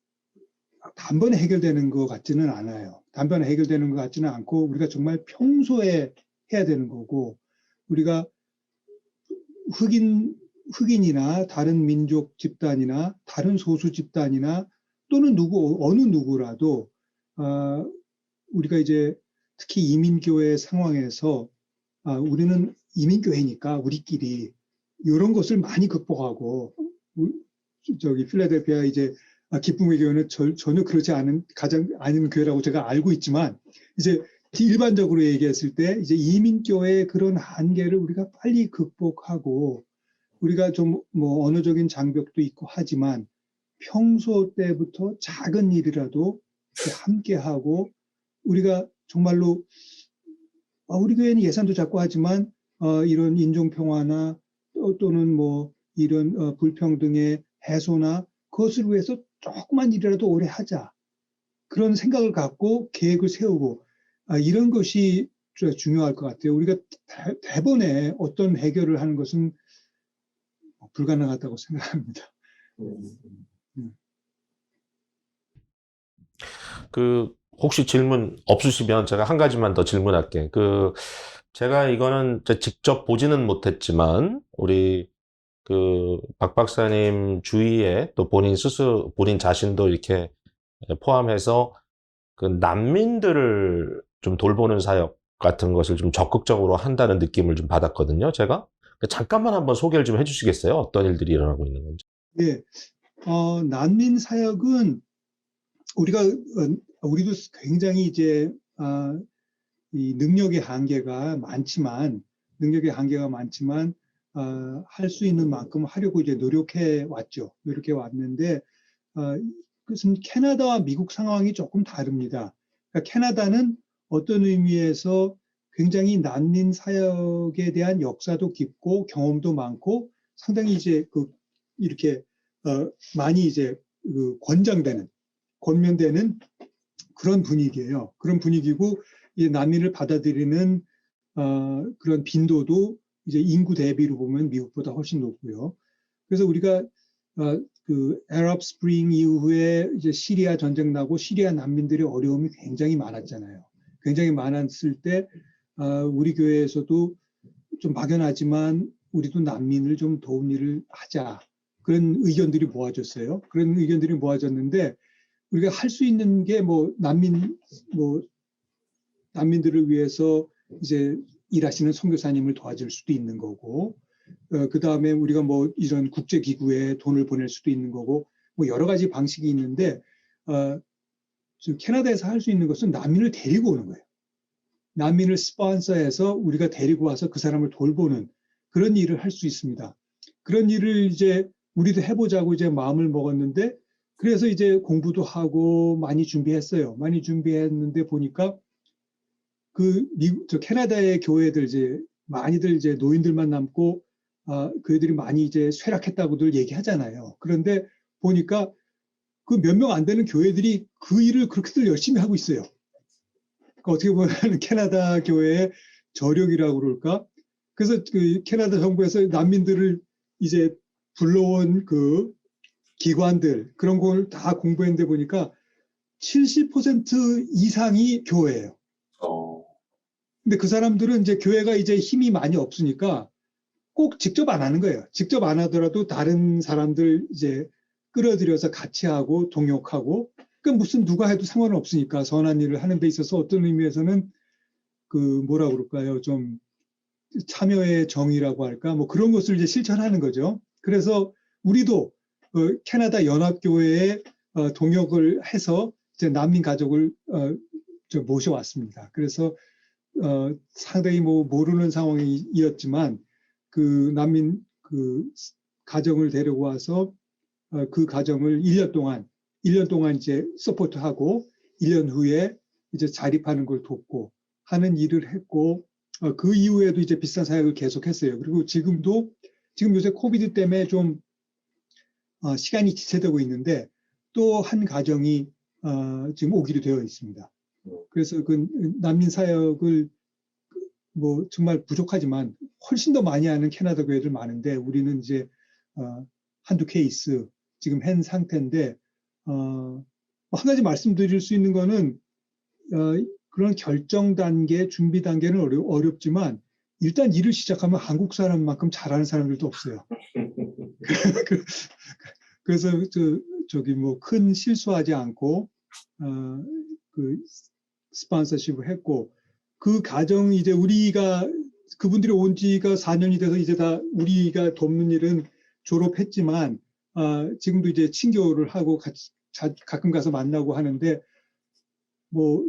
단번에 해결되는 것 같지는 않아요. 단번에 해결되는 것 같지는 않고 우리가 정말 평소에 해야 되는 거고 우리가 흑인이나 다른 민족 집단이나 다른 소수 집단이나 또는 어느 누구라도 우리가 이제 특히 이민교회 상황에서 우리는 이민교회니까 우리끼리 이런 것을 많이 극복하고 저기 필라델피아 이제 기쁨의 교회는 전혀 그렇지 않은 교회라고 제가 알고 있지만 이제 일반적으로 얘기했을 때 이제 이민교회의 그런 한계를 우리가 빨리 극복하고 우리가 좀 뭐 언어적인 장벽도 있고 하지만 평소 때부터 작은 일이라도 함께하고 우리가 정말로 우리 교회는 예산도 작고 하지만 이런 인종평화나 또는 뭐 이런 불평등의 해소나 그것을 위해서 조그만 일이라도 오래 하자. 그런 생각을 갖고 계획을 세우고 이런 것이 중요할 것 같아요. 우리가 대번에 어떤 해결을 하는 것은 불가능하다고 생각합니다. 혹시 질문 없으시면 제가 한 가지만 더 질문할게. 제가 이거는 직접 보지는 못했지만, 우리 박 박사님 주위에 또 본인 자신도 이렇게 포함해서 난민들을 좀 돌보는 사역 같은 것을 좀 적극적으로 한다는 느낌을 좀 받았거든요, 제가. 잠깐만 한번 소개를 좀 해주시겠어요? 어떤 일들이 일어나고 있는 건지. 예. 난민 사역은 우리도 굉장히 이제, 이 능력의 한계가 많지만, 할 수 있는 만큼 하려고 이제 노력해 왔는데, 그것은 캐나다와 미국 상황이 조금 다릅니다. 그러니까 캐나다는 어떤 의미에서 굉장히 난민 사역에 대한 역사도 깊고 경험도 많고 상당히 이제 이렇게 많이 이제 권면되는 그런 분위기예요. 그런 분위기고 이 난민을 받아들이는 그런 빈도도 이제 인구 대비로 보면 미국보다 훨씬 높고요. 그래서 우리가 아랍 스프링 이후에 이제 시리아 전쟁 나고 시리아 난민들의 어려움이 굉장히 많았잖아요. 굉장히 많았을 때 우리 교회에서도 좀 막연하지만 우리도 난민을 좀 도운 일을 하자. 그런 의견들이 모아졌어요. 그런 의견들이 모아졌는데 우리가 할 수 있는 게 난민들을 위해서 이제 일하시는 선교사님을 도와줄 수도 있는 거고, 그 다음에 우리가 이런 국제기구에 돈을 보낼 수도 있는 거고, 여러 가지 방식이 있는데, 캐나다에서 할 수 있는 것은 난민을 데리고 오는 거예요. 난민을 스폰서해서 우리가 데리고 와서 그 사람을 돌보는 그런 일을 할 수 있습니다. 그런 일을 이제 우리도 해보자고 이제 마음을 먹었는데, 그래서 이제 공부도 하고 많이 준비했어요. 많이 준비했는데 보니까 캐나다의 교회들 이제 많이들 이제 노인들만 남고 그 애들이 많이 이제 쇠락했다고들 얘기하잖아요. 그런데 보니까 그 몇 명 안 되는 교회들이 그 일을 그렇게들 열심히 하고 있어요. 그러니까 어떻게 보면 캐나다 교회의 저력이라고 그럴까? 그래서 캐나다 정부에서 난민들을 이제 불러온 기관들 그런 걸 다 공부했는데 보니까 70% 이상이 교회예요. 근데 그 사람들은 이제 교회가 이제 힘이 많이 없으니까 꼭 직접 안 하는 거예요. 직접 안 하더라도 다른 사람들 이제 끌어들여서 같이 하고 동역하고 무슨 누가 해도 상관은 없으니까 선한 일을 하는 데 있어서 어떤 의미에서는 뭐라 그럴까요? 좀 참여의 정의라고 할까? 그런 것을 이제 실천하는 거죠. 그래서 우리도 캐나다 연합교회에 동역을 해서 이제 난민 가족을 모셔왔습니다. 그래서 상당히 모르는 상황이었지만 난민 가정을 데리고 와서 그 가정을 1년 동안 1년 동안 이제 서포트하고 1년 후에 이제 자립하는 걸 돕고 하는 일을 했고 그 이후에도 이제 비슷한 사역을 계속했어요. 그리고 지금 요새 코비드 때문에 좀 시간이 지체되고 있는데 또 한 가정이 지금 오기로 되어 있습니다. 그래서 그 난민 사역을 뭐 정말 부족하지만 훨씬 더 많이 하는 캐나다 교회들 많은데 우리는 이제 한두 케이스 지금 한 상태인데 한 가지 말씀드릴 수 있는 거는 그런 결정 단계, 준비 단계는 어렵지만 일단 일을 시작하면 한국 사람만큼 잘하는 사람들도 없어요. 그래서 저기 뭐 큰 실수하지 않고 그 스폰서십을 했고 그 가정 이제 우리가 그분들이 온 지가 4년이 돼서 이제 다 우리가 돕는 일은 졸업했지만 지금도 이제 친교를 하고 가끔 가서 만나고 하는데 뭐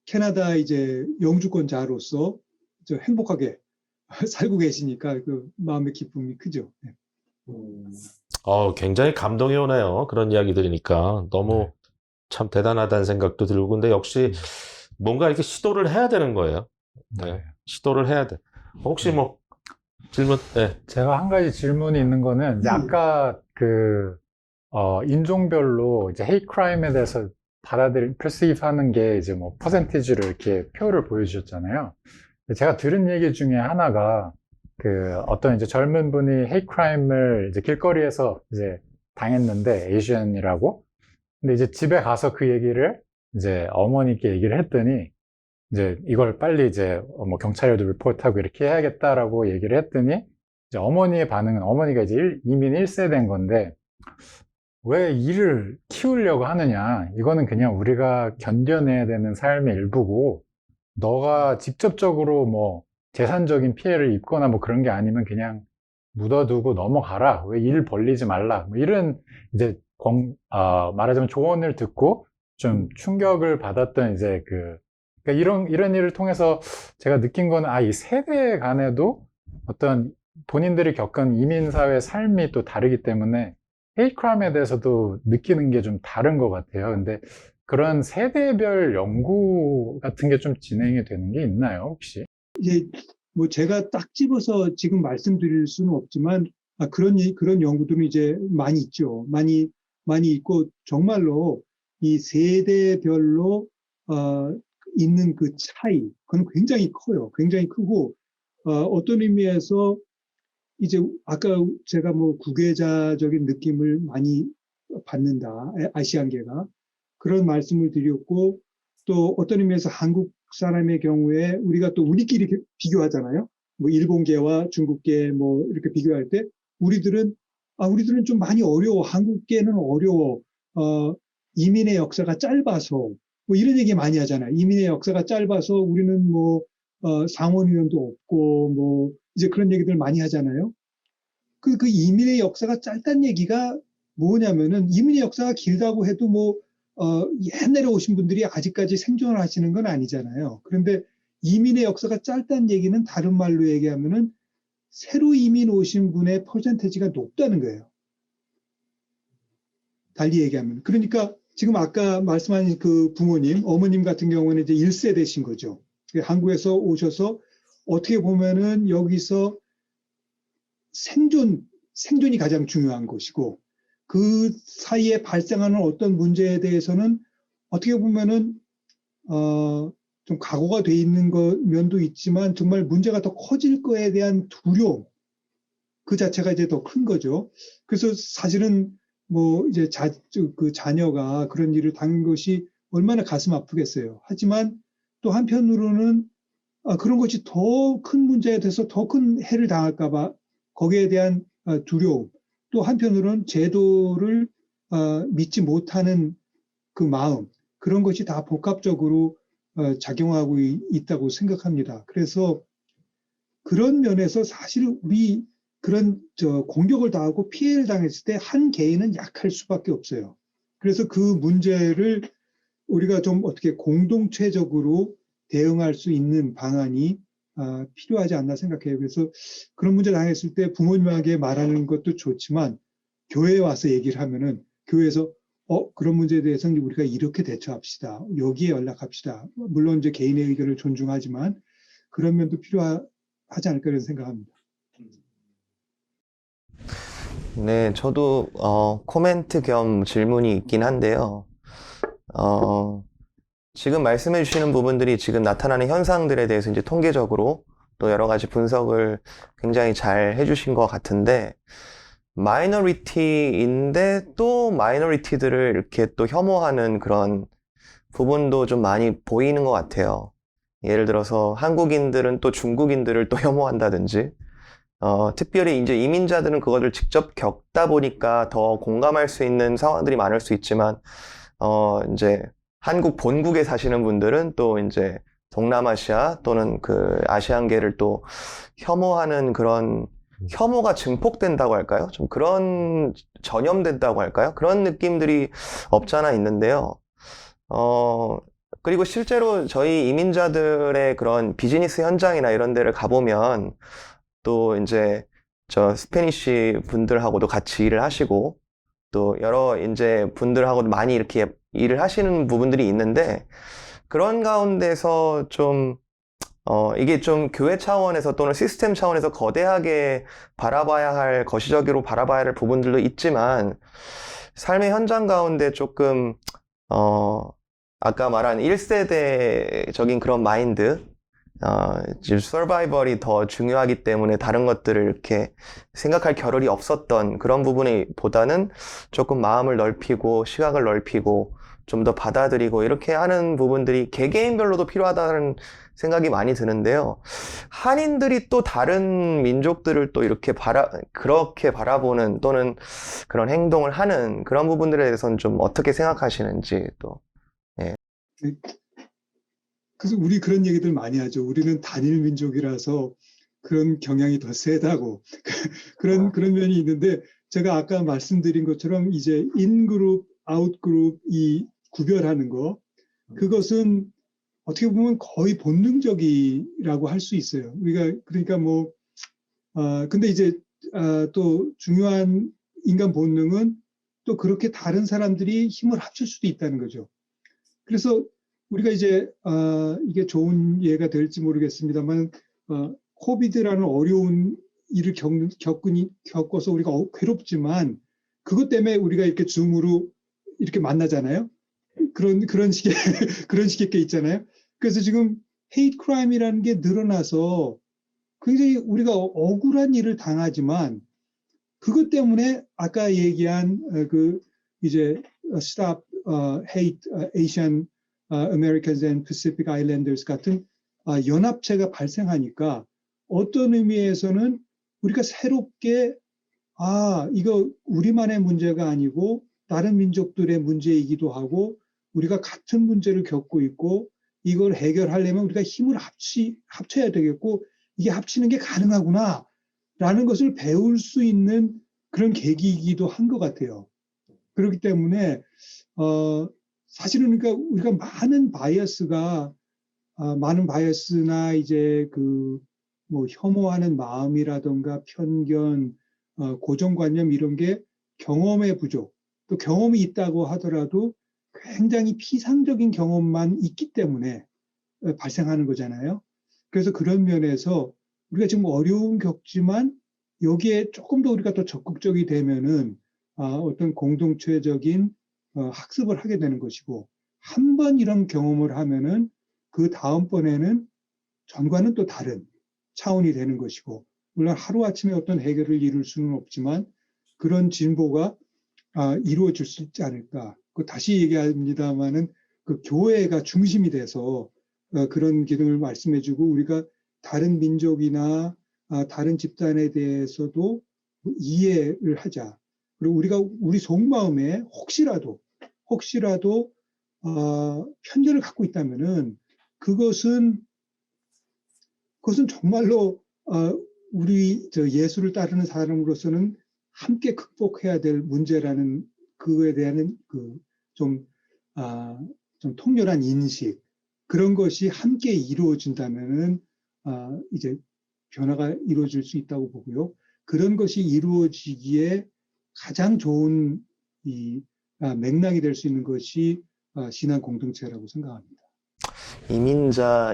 캐나다 이제 영주권자로서 행복하게 살고 계시니까 그 마음의 기쁨이 크죠. 네. 굉장히 감동이 오네요. 그런 이야기 들으니까 너무 참 대단하다는 생각도 들고 근데 역시 뭔가 이렇게 시도를 해야 되는 거예요. 네. 시도를 해야 돼. 혹시 뭐 질문? 네. 제가 한 가지 질문이 있는 거는 이제 아까 그 인종별로 이제 헤이트 크라임에 대해서 perceive 하는 게 이제 뭐 퍼센티지로 이렇게 표를 보여주셨잖아요. 제가 들은 얘기 중에 하나가 그 어떤 이제 젊은 분이 헤이트 크라임을 이제 길거리에서 이제 당했는데 에이시안이라고. 근데 이제 집에 가서 그 얘기를 이제 어머니께 얘기를 했더니 이제 이걸 빨리 이제 뭐 경찰에도 리포트하고 이렇게 해야겠다라고 얘기를 했더니 이제 어머니의 반응은 어머니가 이제 이민 1세대인 건데 왜 일을 키우려고 하느냐 이거는 그냥 우리가 견뎌내야 되는 삶의 일부고 너가 직접적으로 뭐 재산적인 피해를 입거나 뭐 그런 게 아니면 그냥 묻어두고 넘어가라 왜 일 벌리지 말라 뭐 이런 이제 말하자면 조언을 듣고 좀 충격을 받았던 이제 그러니까 이런 일을 통해서 제가 느낀 건 이 세대 간에도 어떤 본인들이 겪은 이민사회 삶이 또 다르기 때문에 헤이트 크라임에 대해서도 느끼는 게 좀 다른 것 같아요. 근데 그런 세대별 연구 같은 게 좀 진행이 되는 게 있나요, 혹시? 이제 뭐 제가 딱 집어서 지금 말씀드릴 수는 없지만 그런 연구들은 이제 많이 있죠. 많이 있고 정말로 이 세대별로 있는 그 차이, 그건 굉장히 커요. 굉장히 크고 어떤 의미에서 이제 아까 제가 뭐 국외자적인 느낌을 많이 받는다, 아시안계가 그런 말씀을 드렸고 또 어떤 의미에서 한국 사람의 경우에 우리가 또 우리끼리 비교하잖아요. 뭐 일본계와 중국계 뭐 이렇게 비교할 때 우리들은 좀 많이 어려워. 한국계는 어려워. 이민의 역사가 짧아서 뭐 이런 얘기 많이 하잖아요. 이민의 역사가 짧아서 우리는 뭐 상원의원도 없고 뭐 이제 그런 얘기들 많이 하잖아요. 그 이민의 역사가 짧다는 얘기가 뭐냐면은 이민의 역사가 길다고 해도 뭐 옛날에 오신 분들이 아직까지 생존을 하시는 건 아니잖아요. 그런데 이민의 역사가 짧다는 얘기는 다른 말로 얘기하면은 새로 이민 오신 분의 퍼센테이지가 높다는 거예요. 달리 얘기하면. 그러니까 지금 아까 말씀하신 그 부모님, 어머님 같은 경우는 이제 1세대신 거죠. 한국에서 오셔서 어떻게 보면은 여기서 생존이 가장 중요한 것이고 그 사이에 발생하는 어떤 문제에 대해서는 어떻게 보면은 좀 각오가 돼 있는 면도 있지만 정말 문제가 더 커질 거에 대한 두려움 그 자체가 이제 더 큰 거죠. 그래서 사실은 뭐 이제 그 자녀가 그런 일을 당한 것이 얼마나 가슴 아프겠어요. 하지만 또 한편으로는 그런 것이 더 큰 문제에 대해서 더 큰 해를 당할까봐 거기에 대한 두려움, 또 한편으로는 제도를 믿지 못하는 그 마음, 그런 것이 다 복합적으로 작용하고 있다고 생각합니다. 그래서 그런 면에서 사실 우리 그런 공격을 당하고 피해를 당했을 때 한 개인은 약할 수밖에 없어요. 그래서 그 문제를 우리가 좀 어떻게 공동체적으로 대응할 수 있는 방안이 필요하지 않나 생각해요. 그래서 그런 문제 당했을 때 부모님에게 말하는 것도 좋지만 교회에 와서 얘기를 하면은 교회에서 그런 문제에 대해서는 우리가 이렇게 대처합시다. 여기에 연락합시다. 물론 이제 개인의 의견을 존중하지만 그런 면도 필요하지 않을까 이런 생각합니다. 네, 저도 코멘트 겸 질문이 있긴 한데요. 지금 말씀해 주시는 부분들이 지금 나타나는 현상들에 대해서 이제 통계적으로 또 여러 가지 분석을 굉장히 잘 해주신 것 같은데, 마이너리티인데 또 마이너리티들을 이렇게 또 혐오하는 그런 부분도 좀 많이 보이는 것 같아요. 예를 들어서 한국인들은 또 중국인들을 또 혐오한다든지, 특별히 이제 이민자들은 그것을 직접 겪다 보니까 더 공감할 수 있는 상황들이 많을 수 있지만, 이제 한국 본국에 사시는 분들은 또 이제 동남아시아 또는 그 아시안계를 또 혐오하는 그런 혐오가 증폭된다고 할까요? 좀 그런 전염된다고 할까요? 그런 느낌들이 없잖아 있는데요. 그리고 실제로 저희 이민자들의 그런 비즈니스 현장이나 이런 데를 가보면 또 이제 저 스페니쉬 분들하고도 같이 일을 하시고 또 여러 이제 분들하고도 많이 이렇게 일을 하시는 부분들이 있는데 그런 가운데서 좀 이게 좀 교회 차원에서 또는 시스템 차원에서 거대하게 바라봐야 할, 거시적으로 바라봐야 할 부분들도 있지만 삶의 현장 가운데 조금 아까 말한 1세대적인 그런 마인드, 지금 서바이벌이 더 중요하기 때문에 다른 것들을 이렇게 생각할 겨를이 없었던 그런 부분이 보다는 조금 마음을 넓히고 시각을 넓히고 좀 더 받아들이고 이렇게 하는 부분들이 개개인별로도 필요하다는 생각이 많이 드는데요. 한인들이 또 다른 민족들을 또 이렇게 그렇게 바라보는 또는 그런 행동을 하는 그런 부분들에 대해서는 좀 어떻게 생각하시는지 또. 그래서 우리 그런 얘기들 많이 하죠. 우리는 단일 민족이라서 그런 경향이 더 세다고. 그런 면이 있는데 제가 아까 말씀드린 것처럼 이제 인그룹, 아웃그룹 이 구별하는 거 그것은 어떻게 보면 거의 본능적이라고 할 수 있어요. 우리가 그러니까 뭐 근데 이제 또 중요한 인간 본능은 또 그렇게 다른 사람들이 힘을 합칠 수도 있다는 거죠. 그래서 우리가 이제 이게 좋은 예가 될지 모르겠습니다만 코비드라는 어려운 일을 겪어서 우리가 괴롭지만 그것 때문에 우리가 이렇게 줌으로 이렇게 만나잖아요. 그런 식의 그런 식의 게 있잖아요. 그래서 지금 헤이트 크라임이라는 게 늘어나서 굉장히 우리가 억울한 일을 당하지만 그것 때문에 아까 얘기한 그 이제 Stop Hate Asian Americans and Pacific Islanders 같은 연합체가 발생하니까 어떤 의미에서는 우리가 새롭게 이거 우리만의 문제가 아니고 다른 민족들의 문제이기도 하고 우리가 같은 문제를 겪고 있고 이걸 해결하려면 우리가 힘을 합쳐야 되겠고 이게 합치는 게 가능하구나 라는 것을 배울 수 있는 그런 계기이기도 한 것 같아요. 그렇기 때문에 사실은 그러니까 우리가 많은 바이어스나 이제 그 뭐 혐오하는 마음이라던가 편견, 고정관념 이런 게 경험의 부족, 또 경험이 있다고 하더라도 굉장히 피상적인 경험만 있기 때문에 발생하는 거잖아요. 그래서 그런 면에서 우리가 지금 어려움 겪지만 여기에 조금 더 우리가 더 적극적이 되면은 어떤 공동체적인 학습을 하게 되는 것이고 한 번 이런 경험을 하면은 그 다음번에는 전과는 또 다른 차원이 되는 것이고 물론 하루아침에 어떤 해결을 이룰 수는 없지만 그런 진보가 이루어질 수 있지 않을까. 다시 얘기합니다마는 그 교회가 중심이 돼서 그런 기능을 말씀해주고 우리가 다른 민족이나 다른 집단에 대해서도 이해를 하자. 그리고 우리가 우리 속마음에 혹시라도 편견을 갖고 있다면은 그것은 정말로 우리 예수를 따르는 사람으로서는 함께 극복해야 될 문제라는 그거에 대한 좀 통렬한 인식 그런 것이 함께 이루어진다면은 이제 변화가 이루어질 수 있다고 보고요. 그런 것이 이루어지기에 가장 좋은 이 맥락이 될 수 있는 것이 신앙 공동체라고 생각합니다.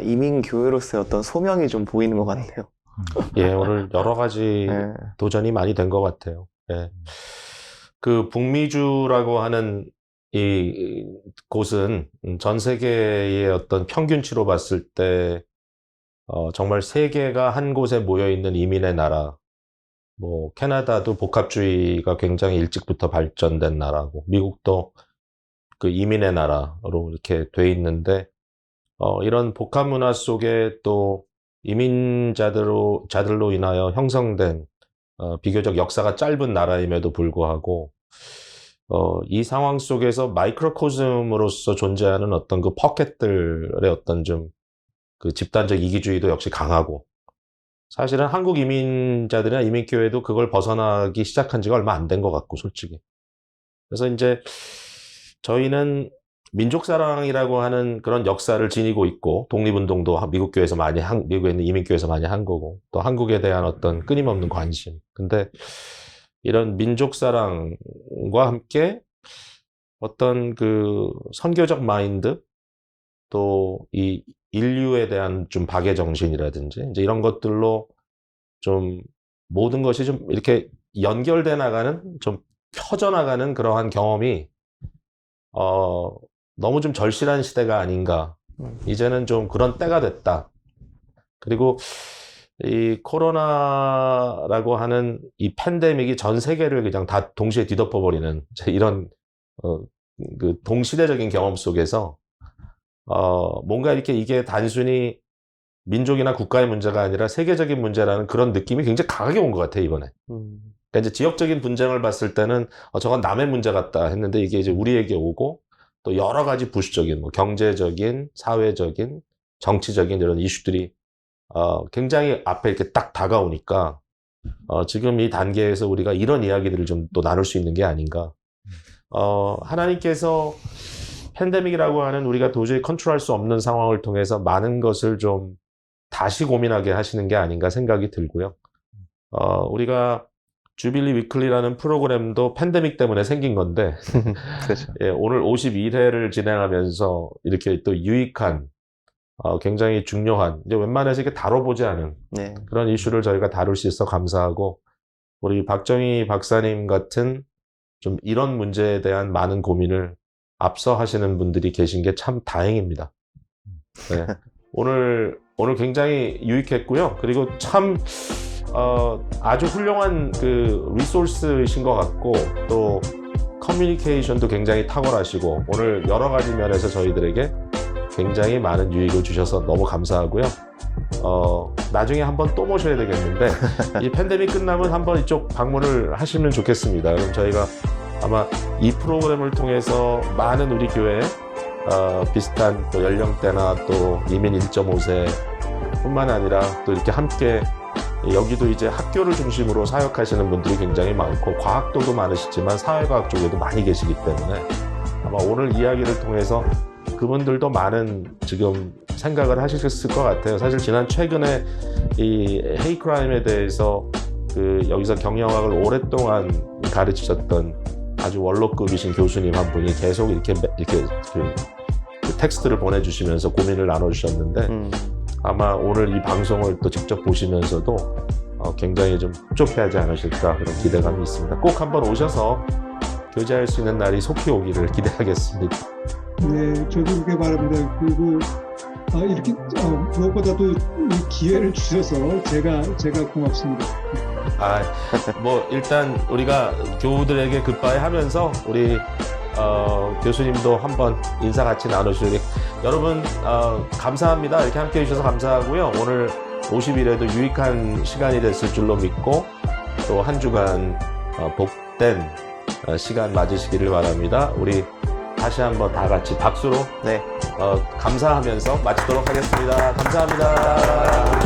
이민교회로서의 어떤 소명이 좀 보이는 것 같네요. 예, 오늘 여러 가지 네. 도전이 많이 된 것 같아요. 예. 그 북미주라고 하는 이 곳은 전 세계의 어떤 평균치로 봤을 때 정말 세계가 한 곳에 모여 있는 이민의 나라. 뭐 캐나다도 복합주의가 굉장히 일찍부터 발전된 나라고, 미국도 그 이민의 나라로 이렇게 돼 있는데 이런 복합 문화 속에 또 이민자들로 인하여 형성된 비교적 역사가 짧은 나라임에도 불구하고 이 상황 속에서 마이크로코즘으로서 존재하는 어떤 그 포켓들의 어떤 좀 그 집단적 이기주의도 역시 강하고, 사실은 한국 이민자들이나 이민교회도 그걸 벗어나기 시작한 지가 얼마 안 된 것 같고, 솔직히. 그래서 이제 저희는 민족사랑이라고 하는 그런 역사를 지니고 있고, 독립운동도 미국에 있는 이민교회에서 많이 한 거고, 또 한국에 대한 어떤 끊임없는 관심. 근데 이런 민족사랑과 함께 어떤 그 선교적 마인드, 또 이 인류에 대한 좀 박애 정신이라든지 이제 이런 것들로 좀 모든 것이 좀 이렇게 연결돼 나가는, 좀 펴져 나가는 그러한 경험이 너무 좀 절실한 시대가 아닌가. 이제는 좀 그런 때가 됐다. 그리고 이 코로나라고 하는 이 팬데믹이 전 세계를 그냥 다 동시에 뒤덮어버리는 이런 그 동시대적인 경험 속에서 뭔가 이렇게 이게 단순히 민족이나 국가의 문제가 아니라 세계적인 문제라는 그런 느낌이 굉장히 강하게 온 것 같아요, 이번에. 그러니까 이제 지역적인 분쟁을 봤을 때는 저건 남의 문제 같다 했는데, 이게 이제 우리에게 오고, 또 여러 가지 부수적인, 뭐 경제적인, 사회적인, 정치적인 이런 이슈들이 굉장히 앞에 이렇게 딱 다가오니까 지금 이 단계에서 우리가 이런 이야기들을 좀 또 나눌 수 있는 게 아닌가. 하나님께서 팬데믹이라고 하는 우리가 도저히 컨트롤할 수 없는 상황을 통해서 많은 것을 좀 다시 고민하게 하시는 게 아닌가 생각이 들고요. 우리가 주빌리 위클리라는 프로그램도 팬데믹 때문에 생긴 건데, 그렇죠. 예, 오늘 51회를 진행하면서 이렇게 또 유익한, 굉장히 중요한, 이제 웬만해서 이렇게 다뤄보지 않은 네. 그런 이슈를 저희가 다룰 수 있어 감사하고, 우리 박정희 박사님 같은 좀 이런 문제에 대한 많은 고민을 앞서 하시는 분들이 계신 게 참 다행입니다. 네. 오늘 굉장히 유익했고요. 그리고 참 아주 훌륭한 그 리소스이신 것 같고, 또 커뮤니케이션도 굉장히 탁월하시고, 오늘 여러 가지 면에서 저희들에게 굉장히 많은 유익을 주셔서 너무 감사하고요. 나중에 한번 또 모셔야 되겠는데, 이 팬데믹 끝나면 한번 이쪽 방문을 하시면 좋겠습니다. 그럼 저희가 아마 이 프로그램을 통해서 많은 우리 교회 비슷한 또 연령대나 또 이민 1.5세 뿐만 아니라 또 이렇게 함께, 여기도 이제 학교를 중심으로 사역하시는 분들이 굉장히 많고, 과학도도 많으시지만 사회과학 쪽에도 많이 계시기 때문에 아마 오늘 이야기를 통해서 그분들도 많은 지금 생각을 하셨을 것 같아요. 사실 최근에 이 헤이 크라임에 대해서 여기서 경영학을 오랫동안 가르치셨던 아주 원로급이신 교수님 한 분이 계속 이렇게 그 텍스트를 보내주시면서 고민을 나눠주셨는데, 아마 오늘 이 방송을 또 직접 보시면서도 굉장히 좀 흡족해하지 않으실까 그런 기대감이 있습니다. 꼭 한번 오셔서 교제할 수 있는 날이 속히 오기를 기대하겠습니다. 네, 저도 그렇게 바랍니다. 그리고 이렇게 무엇보다도 이 기회를 주셔서 제가 고맙습니다. 뭐 일단 우리가 교우들에게 굿바이 하면서 우리 교수님도 한번 인사 같이 나누시기, 여러분 감사합니다. 이렇게 함께 해주셔서 감사하고요. 오늘 50일에도 유익한 시간이 됐을 줄로 믿고, 또 한 주간 복된 시간 맞으시기를 바랍니다. 우리 다시 한번 다 같이 박수로 감사하면서 마치도록 하겠습니다. 감사합니다.